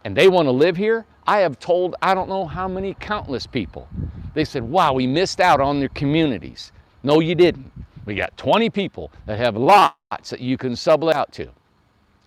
and they want to live here, I have told, I don't know how many countless people, they said, wow, we missed out on their communities. No, you didn't. We got 20 people that have lots that you can sublet out to,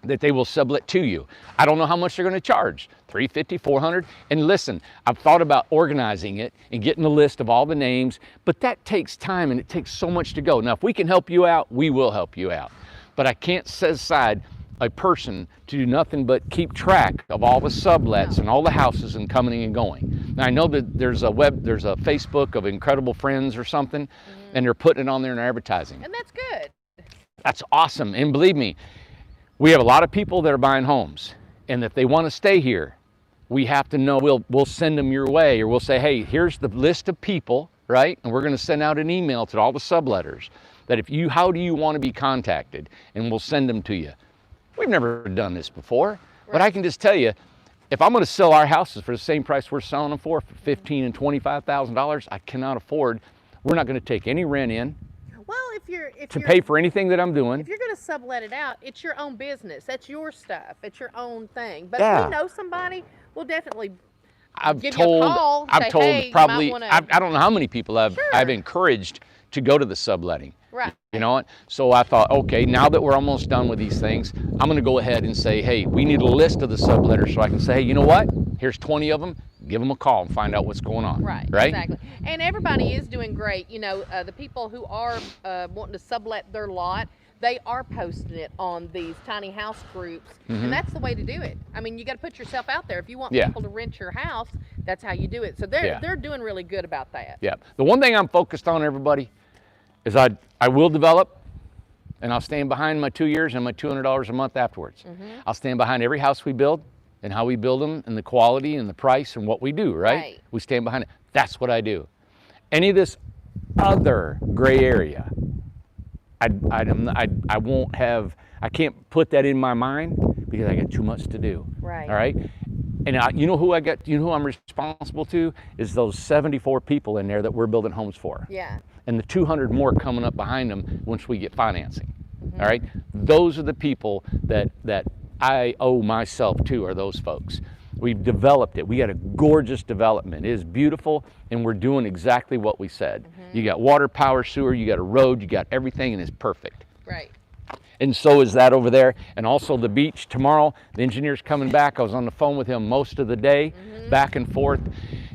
that they will sublet to you. I don't know how much they're going to charge, $350, $400. And listen, I've thought about organizing it and getting a list of all the names, but that takes time and it takes so much to go. Now, if we can help you out, we will help you out. But I can't set aside a person to do nothing but keep track of all the sublets and all the houses and coming and going. Now, I know that there's a Facebook of Incredible Friends or something, and they're putting it on there and advertising. And that's good. That's awesome. And believe me, we have a lot of people that are buying homes, and if they want to stay here, we have to know, we'll send them your way, or we'll say, hey, here's the list of people, right? And we're going to send out an email to all the subletters that how do you want to be contacted? And we'll send them to you. We've never done this before, but I can just tell you, if I'm going to sell our houses for the same price we're selling them for $15,000 and $25,000, I cannot afford. We're not going to take any rent in. Well, if to pay for anything that I'm doing. if you're going to sublet it out, it's your own business. That's your stuff. It's your own thing. But Yeah. if we know somebody, we'll definitely I've give you a call. I've say, told hey, you probably, might wanna... I don't know how many people I've Sure. encouraged to go to the subletting. Right. You know what? So I thought, okay, now that we're almost done with these things, I'm going to go ahead and say, hey, we need a list of the subletters so I can say, hey, you know what? Here's 20 of them. Give them a call and find out what's going on. Right. Right? Exactly. And everybody is doing great. You know, the people who are wanting to sublet their lot, they are posting it on these tiny house groups, and that's the way to do it. I mean, you got to put yourself out there. If you want Yeah. people to rent your house, that's how you do it. So they're doing really good about that. Yeah. The one thing I'm focused on, everybody, is I will develop, and I'll stand behind my 2 years and my $200 a month afterwards. I'll stand behind every house we build and how we build them and the quality and the price and what we do, right? Right. We stand behind it. That's what I do. Any of this other gray area, I won't have, I can't put that in my mind because I got too much to do. Right. All right. And you know who I'm responsible to is those 74 people in there that we're building homes for. Yeah. And the 200 more coming up behind them once we get financing. All right. Those are the people that I owe myself to, are those folks. We've developed it. We got a gorgeous development. It is beautiful, and we're doing exactly what we said. You got water, power, sewer, you got a road, you got everything, and it's perfect. Right. And so is that over there. And also the beach tomorrow, the engineer's coming back. I was on the phone with him most of the day, back and forth,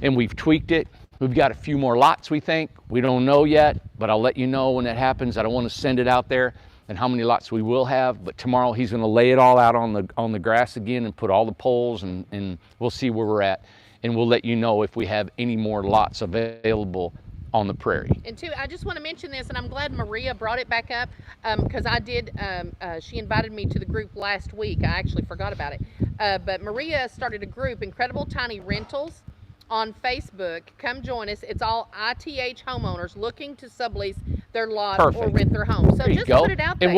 and we've tweaked it. We've got a few more lots, we think. We don't know yet, but I'll let you know when that happens. I don't want to send it out there and how many lots we will have, but tomorrow he's going to lay it all out on the grass again and put all the poles, and we'll see where we're at, and we'll let you know if we have any more lots available on the prairie. And two, I just want to mention this, and I'm glad Maria brought it back up, because I did, she invited me to the group last week. I actually forgot about it. But Maria started a group, Incredible Tiny Rentals, on Facebook. Come join us. It's all ITH homeowners looking to sublease their lot or Perfect. rent their home. So There you just go. put it out there. And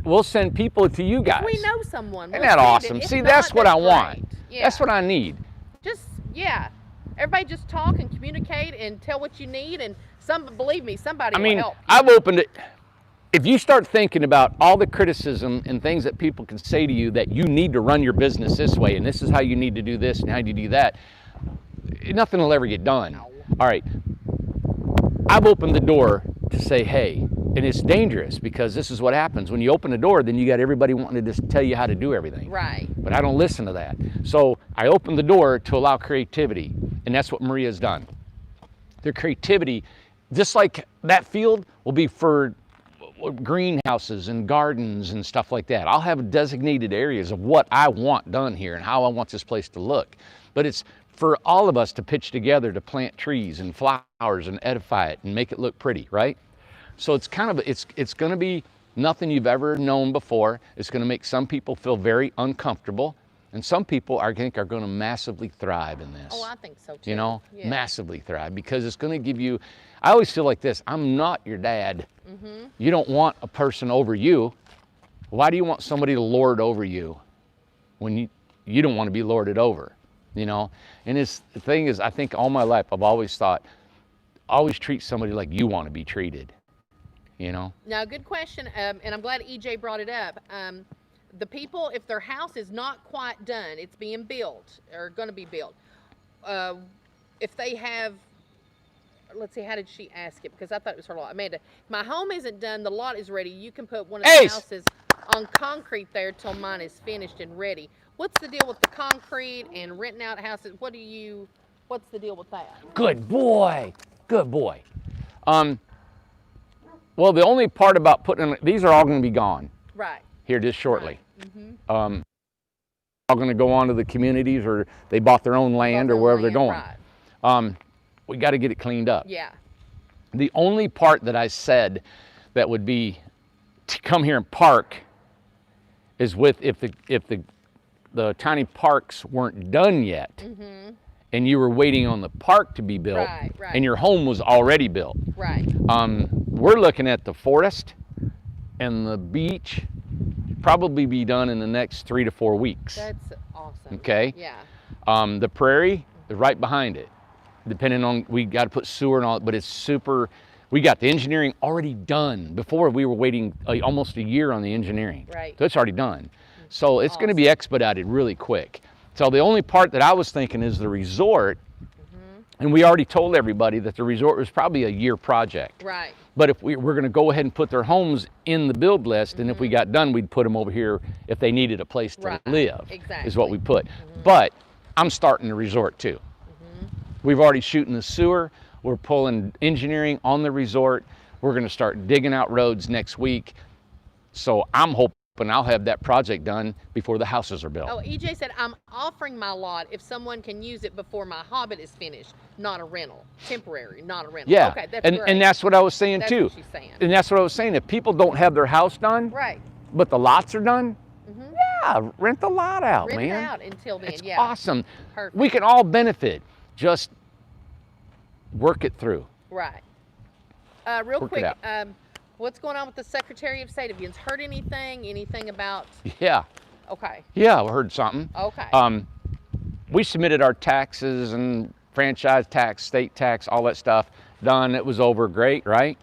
we'll send people to you guys. We know someone. Isn't We'll that send it. awesome? If See, not, that's what I want. great. Yeah. That's what I need. Just, yeah. Everybody just talk and communicate and tell what you need, and believe me, somebody I mean, will help. I've opened it. If you start thinking about all the criticism and things that people can say to you that you need to run your business this way, and this is how you need to do this and how you do that, nothing will ever get done. All right. I've opened the door to say, hey, and it's dangerous because this is what happens. When you open the door, then you got everybody wanting to just tell you how to do everything. Right. But I don't listen to that. So I opened the door to allow creativity, and that's what Maria's done. Their creativity, just like that field will be for greenhouses and gardens and stuff like that. I'll have designated areas of what I want done here and how I want this place to look. But it's for all of us to pitch together to plant trees and flowers and edify it and make it look pretty, right? So it's kind of, it's going to be nothing you've ever known before. It's going to make some people feel very uncomfortable, and some people I think are going to massively thrive in this. Oh, I think so too. You know, Yeah. massively thrive, because it's going to give you, I always feel like this, I'm not your dad. You don't want a person over you. Why do you want somebody to lord over you when you don't want to be lorded over, you know? And the thing is, I think all my life I've always thought, always treat somebody like you want to be treated, you know? Now, good question, and I'm glad EJ brought it up. The people, if their house is not quite done, it's being built or going to be built. If they have, let's see, how did she ask it? Because I thought it was her lot. Amanda, my home isn't done. The lot is ready. You can put one of the Ace. houses on concrete there till mine is finished and ready. What's the deal with the concrete and renting out houses? What's the deal with that? Good boy. Good boy. Well, the only part about these are all going to be gone Right. here just shortly. Mm-hmm. All going to go on to the communities, or they bought their own land, or wherever they're going. Right. We got to get it cleaned up. Yeah. The only part that I said that would be to come here and park is if the tiny parks weren't done yet, and you were waiting on the park to be built, Right, right. and your home was already built. Right. We're looking at the forest and the beach probably be done in the next 3 to 4 weeks. That's awesome. Okay. Yeah. The prairie is right behind it. Depending on, we got to put sewer and all, but it's super. We got the engineering already done. Before, we were waiting almost a year on the engineering. Right. So it's already done. So it's going to be expedited really quick. So the only part that I was thinking is the resort. And we already told everybody that the resort was probably a year project. Right. But if we're going to go ahead and put their homes in the build list, and if we got done, we'd put them over here if they needed a place to live. Exactly. Is what we put. But I'm starting the resort too. We've already shooting the sewer. We're pulling engineering on the resort. We're going to start digging out roads next week. So I'm hoping I'll have that project done before the houses are built. Oh, EJ said, I'm offering my lot if someone can use it before my Hobbit is finished. Not a rental. Temporary, not a rental. Yeah, Okay, that's and great. and that's what I was saying That's too. what she's saying. And that's what I was saying. If people don't have their house done, Right. but the lots are done, yeah, rent the lot out, Rent man. it out until then, It's yeah. awesome. Perfect. We can all benefit. Just work it through. Right. Real Work it quick, out. what's going on with the Secretary of State? Have you heard anything? Anything about? Yeah, Okay. yeah, I heard something. Okay. We submitted our taxes and franchise tax, state tax, all that stuff. Done. It was over. Great, right?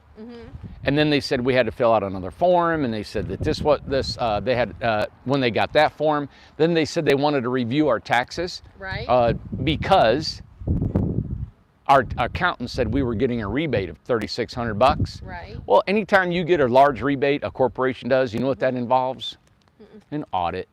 And then they said we had to fill out another form, and they said that they had when they got that form, then they said they wanted to review our taxes Right. because our accountant said we were getting a rebate of $3,600. Right. Well, anytime you get a large rebate, a corporation does, you know what that involves? An audit.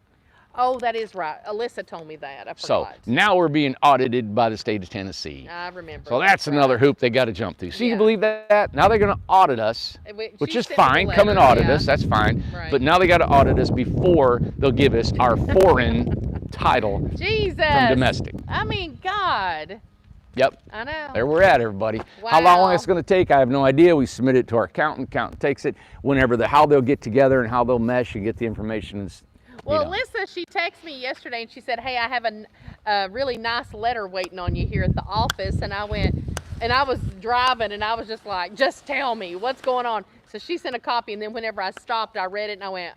Oh, that is right. Alyssa told me that. I So forgot. now we're being audited by the state of Tennessee. I remember. So that's another hoop they got to jump through. So you Yeah. can believe that? Now they're going to audit us, which She is sent me the fine. Come and letter, audit yeah. us. That's fine. Right. But now they got to audit us before they'll give us our foreign title Jesus. from domestic. I mean, God. Yep. I know. There we're at, everybody. How long Wow. it's going to take, I have no idea. We submit it to our accountant. Accountant takes it. How they'll get together and how they'll mesh and get the information. Well, Alyssa, she texted me yesterday and she said, hey, I have a really nice letter waiting on you here at the office. And I went, and I was driving and I was just like, just tell me what's going on. So she sent a copy, and then whenever I stopped, I read it and I went,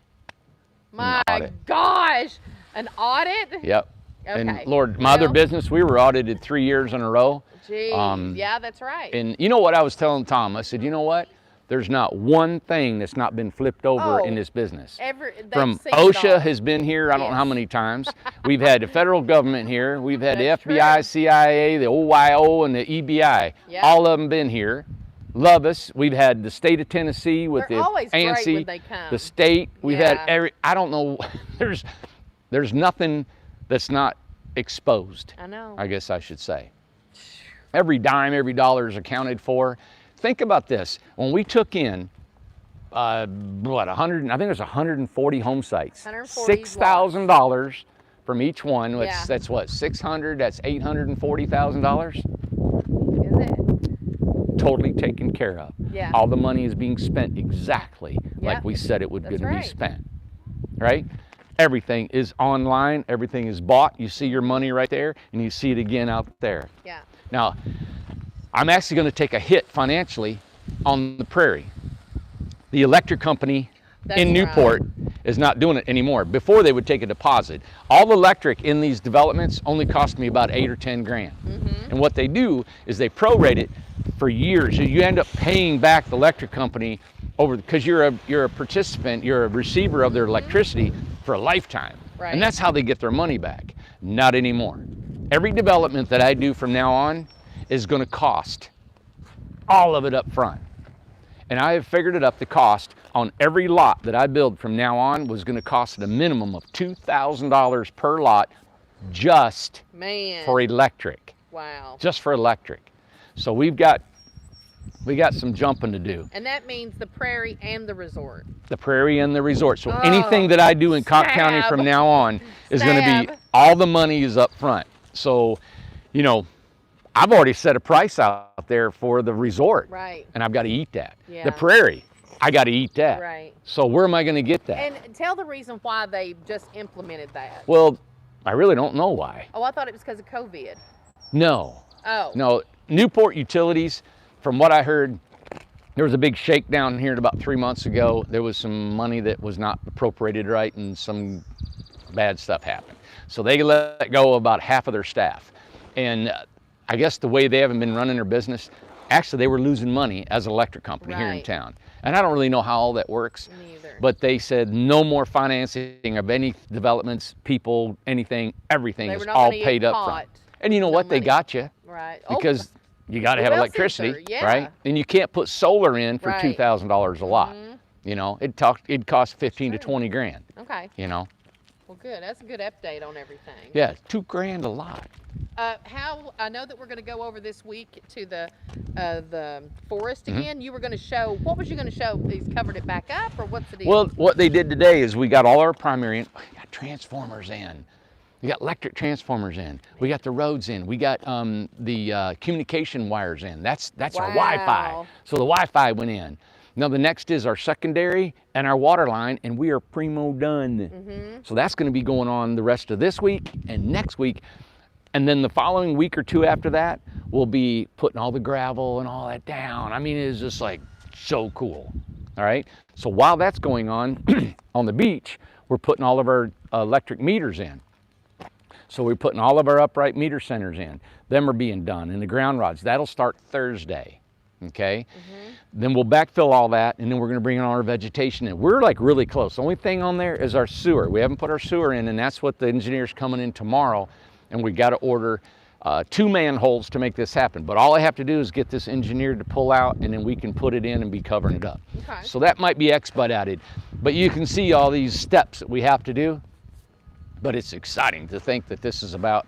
my audit. gosh, an audit? Yep. Okay. And Lord, my other Well, business, we were audited 3 years in a row. Geez. Um, Yeah, that's right. And you know what I was telling Tom? I said, you know what? There's not one thing that's not been flipped over Oh, in this business. they've From seen it all. OSHA has been here, I don't know how Yes. many times. We've had the federal government here. We've had That's the FBI, true. CIA, the OYO, and the EBI. Yeah. All of them been here. Love us. We've had the state of Tennessee with They're the always great ANSI, when they come. the state. We've had Yeah. I don't know, there's nothing that's not exposed. I know. I guess I should say. Every dime, every dollar is accounted for. Think about this. When we took in, 100, I think it was 140 home sites. 140 $6,000 from each one. Yeah. That's what, 600, that's $840,000 Is it? totally taken care of. Yeah. All the money is being spent exactly like Yep. we said it would That's gonna be right. spent, right? Everything is online, everything is bought. You see your money right there, and you see it again out there. Yeah. Now, I'm actually going to take a hit financially on the prairie. The electric company That's in Newport is not doing it anymore. Before they would take a deposit. All the electric in these developments only cost me about 8 or 10 grand. And what they do is they prorate it for years. You end up paying back the electric company over because you're a participant, you're a receiver of their electricity for a lifetime. Right. And that's how they get their money back. Not anymore. Every development that I do from now on is going to cost all of it up front. And I have figured it up, the cost on every lot that I build from now on was going to cost a minimum of $2,000 per lot just Man. for electric. Wow. Just for electric. So we got some jumping to do. And that means the prairie and the resort. The prairie and the resort. So Oh, anything that I do in Cobb County stab. from now on is going to be, Stab. all the money is up front. So, I've already set a price out there for the resort. Right. And I've got to eat that. Yeah. The prairie, I got to eat that. Right. So where am I going to get that? And tell the reason why they just implemented that. Well, I really don't know why. Oh, I thought it was because of COVID. No. Oh. No, Newport Utilities, from what I heard, there was a big shakedown here about 3 months ago. There was some money that was not appropriated right and some bad stuff happened. So they let go about half of their staff. And I guess the way they haven't been running their business, actually they were losing money as an electric company here in Right. town. And I don't really know how all that works, Me either. but they said no more financing of any developments, people, anything, everything They is were not all gonna get paid up caught. front. And you know No what? They money. got you Right. because you got to have well electricity, sensor, yeah. right? And you can't put solar in for Right. $2,000 a lot. You know, it'd cost 15 to true. 20 grand, Okay. you know? Well, good. That's a good update on everything. Yeah, 2 grand a lot. How I know that we're going to go over this week to the forest Mm-hmm. again. You were going to show. What was you going to show? He's covered it back up, or what's the deal? Well, what they did today is we got all our primary in. We got transformers in. We got electric transformers in. We got the roads in. We got the communication wires in. That's our Wi-Fi. Wow. So the Wi-Fi went in. Now the next is our secondary and our water line, and we are primo done. So that's going to be going on the rest of this week and next week. And then the following week or two after that, we'll be putting all the gravel and all that down. I mean, it's just like so cool. All right. So while that's going on, on the beach, we're putting all of our electric meters in. So we're putting all of our upright meter centers in. Them are being done. And the ground rods, that'll start Thursday. Okay. Then we'll backfill all that, and then we're going to bring in all our vegetation in. We're like really close. The only thing on there is our sewer. We haven't put our sewer in, and that's what the engineer's coming in tomorrow. And we got to order 2 manholes to make this happen. But all I have to do is get this engineered to pull out, and then we can put it in and be covering it up. Okay. So that might be expedited. But you can see all these steps that we have to do. But it's exciting to think that this is about,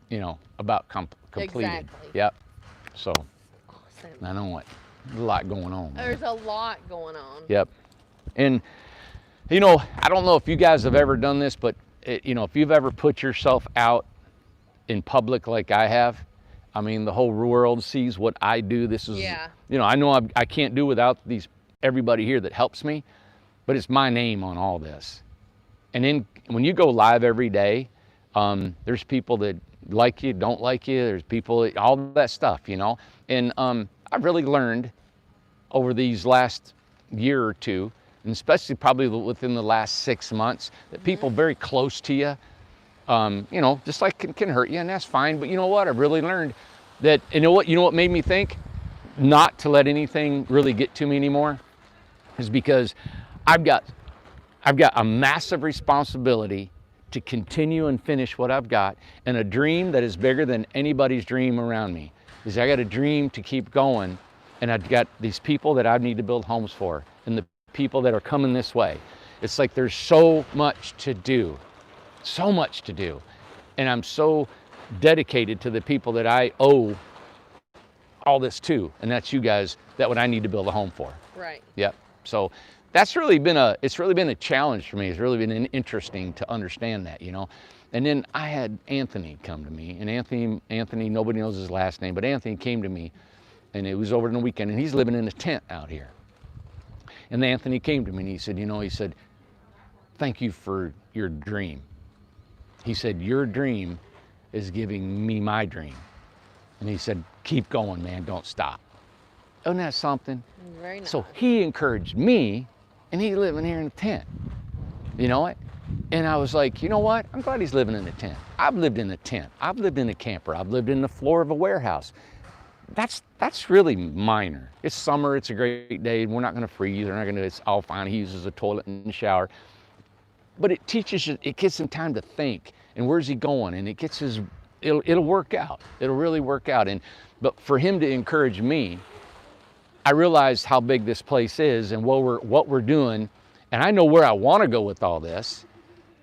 you know, about completed. Exactly. Yep. So Awesome. I know what, a lot going on. man. There's a lot going on. Yep. And, you know, I don't know if you guys have ever done this, but, you know, if you've ever put yourself out in public like I have, I mean, the whole world sees what I do. This is, Yeah. you know I can't do without everybody here that helps me, but it's my name on all this. And then when you go live every day, there's people that like you, don't like you. There's people, all that stuff, you know. And I've really learned over these last year or two, and especially probably within the last 6 months, that people very close to you, you know, just like can hurt you, and that's fine. But you know what? I've really learned that, you know what made me think not to let anything really get to me anymore is because I've got a massive responsibility to continue and finish what I've got, and a dream that is bigger than anybody's dream around me. Is I got a dream to keep going, and I've got these people that I need to build homes for, and the people that are coming this way. It's like there's so much to do, and I'm so dedicated to the people that I owe all this to, and that's you guys, that what I need to build a home for. Right. Yep. So that's really been a challenge for me. It's really been interesting to understand that, you know. And then I had Anthony come to me, and Anthony, nobody knows his last name, but Anthony came to me, and it was over in the weekend, and he's living in a tent out here. And Anthony came to me, and he said, thank you for your dream. He said, your dream is giving me my dream. And he said, keep going, man, don't stop. Isn't that something? Very nice. So he encouraged me, and he's living here in a tent. You know what? And I was like, you know what? I'm glad he's living in a tent. I've lived in a tent. I've lived in a camper. I've lived in the floor of a warehouse. That's really minor. It's summer. It's a great day. We're not going to freeze. It's all fine. He uses a toilet and a shower. But it teaches you, it gives him time to think. And where's he going? And it'll work out. It'll really work out. But for him to encourage me, I realized how big this place is and what we're doing, and I know where I want to go with all this.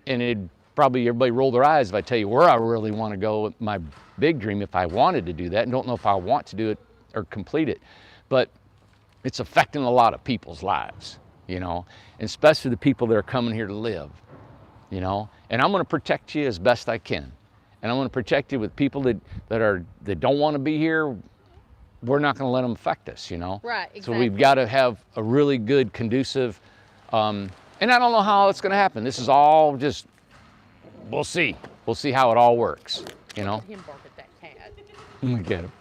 And everybody roll their eyes if I tell you where I really want to go with my big dream if I wanted to do that, and don't know if I want to do it or complete it. But it's affecting a lot of people's lives, you know, and especially the people that are coming here to live, you know. And I'm going to protect you as best I can, and I'm going to protect you with people that don't want to be here. We're not going to let them affect us, you know. Right, exactly. So we've got to have a really good, conducive, and I don't know how it's going to happen. This is all just, we'll see. We'll see how it all works, you know. Let him bark at that cat. Look at him.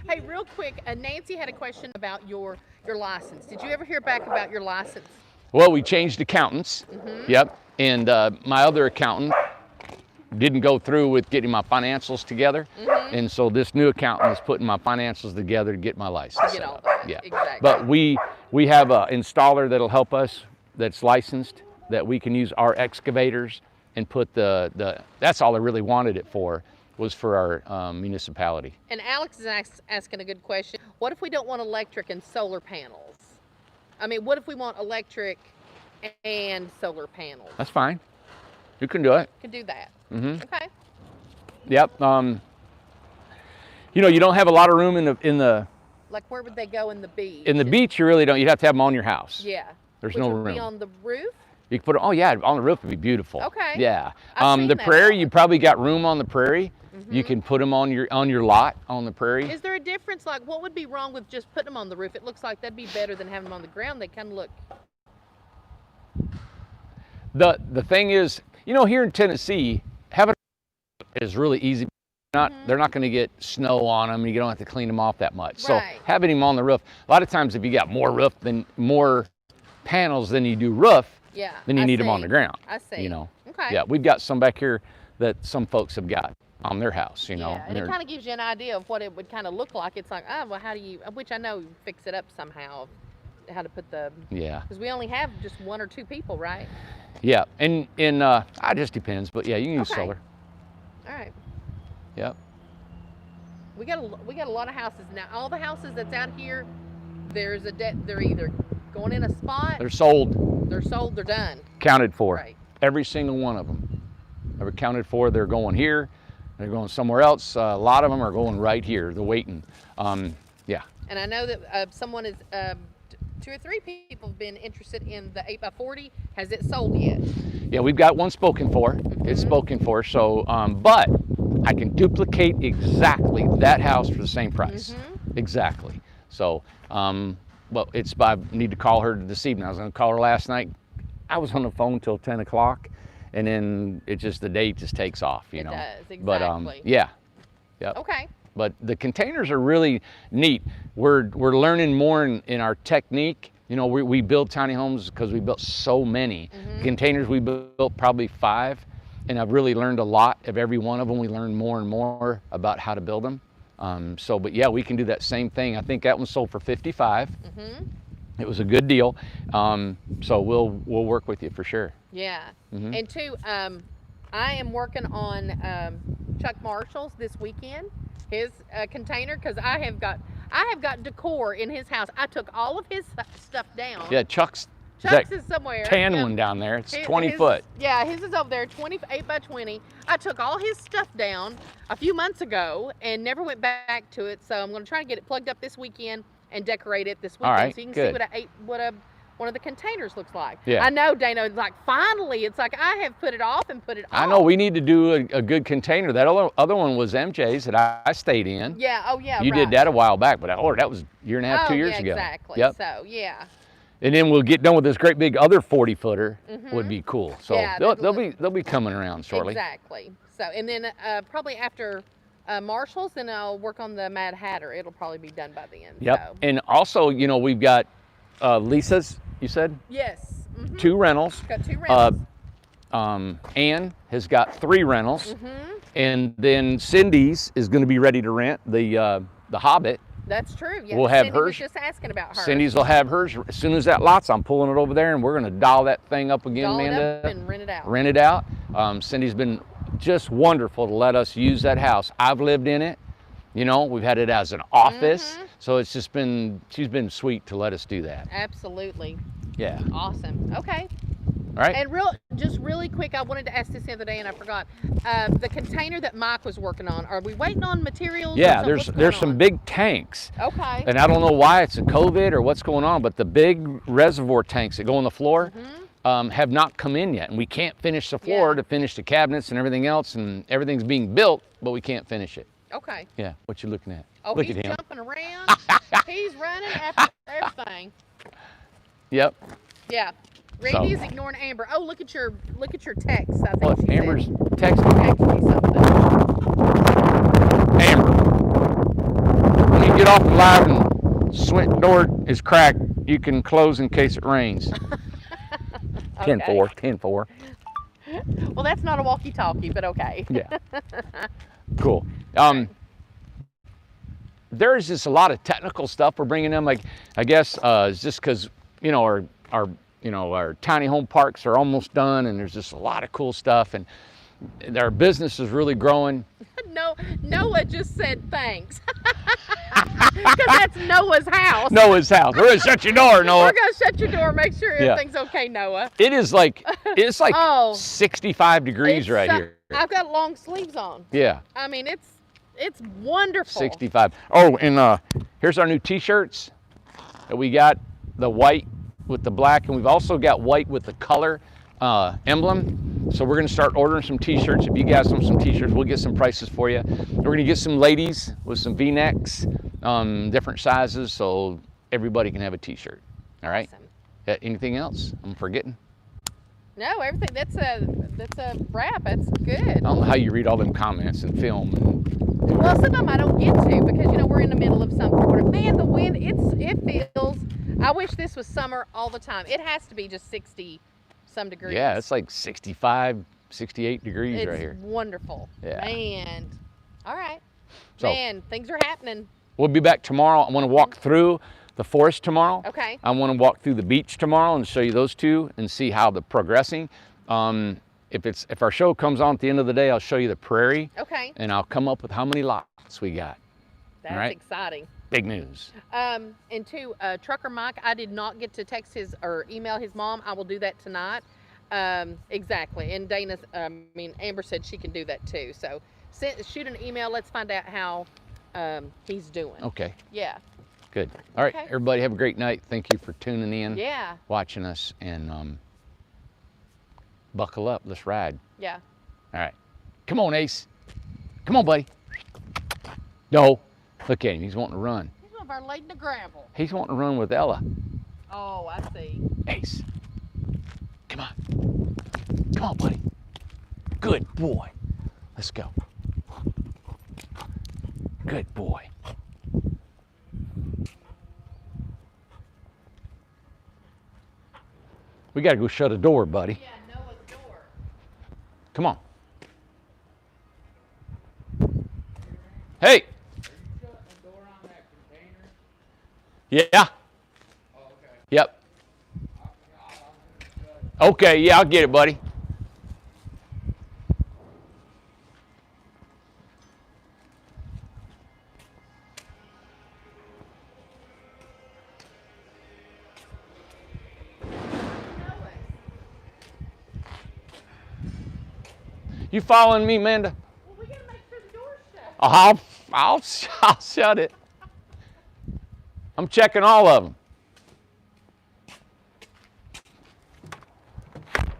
Hey, real quick, Nancy had a question about your license. Did you ever hear back about your license? Well, we changed accountants. Yep. And my other accountant, didn't go through with getting my financials together, and so this new accountant is putting my financials together to get my license. To get set all up. that. Yeah, Exactly. but we have an installer that'll help us that's licensed, that we can use our excavators and put that's all I really wanted it for, was for our municipality. And Alex is asking a good question. What if we don't want electric and solar panels? I mean, what if we want electric and solar panels? That's fine. You can do it. Can do that. Mm-hmm. Okay. Yep. You know, you don't have a lot of room in the Like, where would they go in the beach? in the beach. You really don't. You'd have to have them on your house. Yeah. There's Which no would room. be on the roof? You can put it. Oh yeah, on the roof would be beautiful. Okay. Yeah. I've seen The that prairie, one. you probably got room on the prairie. You can put them on your lot on the prairie. Is there a difference? Like, what would be wrong with just putting them on the roof? It looks like that'd be better than having them on the ground. They kind of look. The thing is, you know, here in Tennessee, having is really easy. They're not going to get snow on them. You don't have to clean them off that much. So Right. having them on the roof, a lot of times if you got more panels than you do roof, Yeah. then you I need them on see. the ground. I see. You know. Okay. Yeah, we've got some back here that some folks have got on their house. You know. Yeah, and it They're- kind of gives you an idea of what it would kind of look like. It's like, oh, well, how do you? Which I know you fix it up somehow. How to put the? yeah. Because we only have just 1 or 2 people, right? Yeah, and it just depends, but yeah, you can use Okay. solar. All right. Yep. We got a lot of houses now. All the houses that's out here, there's a debt. They're either going in a spot, They're sold, they're sold, they're done. counted for. Right. Every single one of them. They're accounted for. They're going here. They're going somewhere else. A lot of them are going right here. They're waiting. Yeah. And I know that someone is, 2 or 3 people have been interested in the 8x40. Has it sold yet? Yeah, we've got one spoken for. It's spoken for. So, but I can duplicate exactly that house for the same price. Exactly. So, well, I need to call her this evening. I was going to call her last night. I was on the phone till 10 o'clock, and then the day just takes off, you It know. does, But exactly. yeah. Yep. Okay. But the containers are really neat. We're learning more in our technique. You know, we build tiny homes because we built so many. Containers, we built probably 5, and I've really learned a lot of every one of them. We learned more and more about how to build them. But yeah, we can do that same thing. I think that one sold for 55. It was a good deal. So we'll work with you for sure. Yeah. And 2, I am working on Chuck Marshall's this weekend. His container, because I have got decor in his house. I took all of his stuff down. Yeah, Chuck's Chuck's that is somewhere. tan Yeah. one down there. It's His- 20 his- foot. Yeah, his is over there, 28 by 20. I took all his stuff down a few months ago and never went back to it. So I'm going to try to get it plugged up this weekend and decorate it this weekend, All right, so you can good. see what one of the containers looks like. Yeah. I know, Dana. It's like finally, it's like I have put it off and put it off. I know we need to do a good container. That other one was MJ's that I stayed in. Yeah. Oh yeah. You right. did that a while back, but that was a year and a half, 2 years yeah, ago. Exactly. Yep. So yeah. And then we'll get done with this great big other 40-footer. Would be cool. So Yeah, they'll be coming around shortly. Exactly. So and then probably after Marshall's, then I'll work on the Mad Hatter. It'll probably be done by then. Yep. So. And also, you know, we've got Lisa's. You said Yes. 2 rentals. Got 2 rentals. Ann has got 3 rentals, and then Cindy's is going to be ready to rent the Hobbit. That's true. Yeah. we'll have Cindy was hers. just asking about her. Cindy's will have hers as soon as that lot's. I'm pulling it over there, and we're going to dial that thing up again, Doll it Amanda. up and rent it out. Rent it out. Cindy's been just wonderful to let us use that house. I've lived in it. You know, we've had it as an office, so it's just she's been sweet to let us do that. Absolutely. Yeah. Awesome. Okay. All right. And just really quick, I wanted to ask this the other day and I forgot. The container that Mike was working on, are we waiting on materials? or Yeah, something? there's What's there's going some on? big tanks. Okay. And I don't know why it's a COVID or what's going on, but the big reservoir tanks that go on the floor have not come in yet. And we can't finish the floor Yeah. to finish the cabinets and everything else. And everything's being built, but we can't finish it. Okay. Yeah, what you looking at? Oh, Look he's at him. jumping around. He's running after everything. Yep. Yeah. Randy is ignoring Amber. Oh, look at your text. I think What? she Amber's said. texting me. Text me something. Amber, when you get off the live and swing door is cracked, you can close in case it rains. 10-4, 10-4. Well, that's not a walkie-talkie, but okay. Yeah. Cool. There's just a lot of technical stuff we're bringing in. Like, I guess it's just because our tiny home parks are almost done, and there's just a lot of cool stuff, and our business is really growing. No, Noah just said thanks. Because that's Noah's house. Noah's house. We're gonna shut your door, Noah. We're gonna shut your door, make sure everything's okay, Noah. It's like Oh. 65 degrees right It's, here. I've got long sleeves on. Yeah. I mean, it's wonderful. 65. Oh, and here's our new t-shirts that we got, the white with the black, and we've also got white with the color emblem. So we're gonna start ordering some t-shirts. If you guys want some t-shirts, we'll get some prices for you. We're gonna get some ladies with some V-necks, different sizes, so everybody can have a t-shirt. All right? Awesome. Anything else I'm forgetting? No, everything, that's a wrap. That's good. I don't know how you read all them comments and film. Well, some of them I don't get to because we're in the middle of something. Man, the wind, it feels. I wish this was summer all the time. It has to be just 60 some degrees. Yeah, it's like 65, 68 degrees right here. It's wonderful. Yeah. Man. All right. So, Man, things are happening. we'll be back tomorrow. I want to walk through the forest tomorrow. Okay. I want to walk through the beach tomorrow and show you those two and see how they're progressing. If our show comes on at the end of the day, I'll show you the prairie. Okay. And I'll come up with how many lots we got. That's all right? exciting. Big news. And to Trucker Mike, I did not get to text his or email his mom. I will do that tonight. Exactly. And Amber said she can do that too. So shoot an email. Let's find out how he's doing. Okay. Yeah. Good. All right, Okay. everybody have a great night. Thank you for tuning in, Yeah. watching us, and buckle up. Let's ride. Yeah. All right. Come on, Ace. Come on, buddy. No. Look at him. He's wanting to run. He's one of our laden to gravel. He's wanting to run with Ella. Oh, I see. Ace. Come on. Come on, buddy. Good boy. Let's go. Good boy. We got to go shut a door, buddy. Yeah, Noah's door. Come on. Hey. Yeah. Yep. Okay, yeah, I'll get it, buddy. You following me, Amanda? Well, we gotta make sure the door's shut. I'll shut it. I'm checking all of them.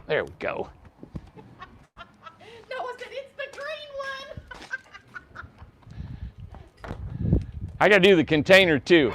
There we go. Noah said it's the green one. I got to do the container too.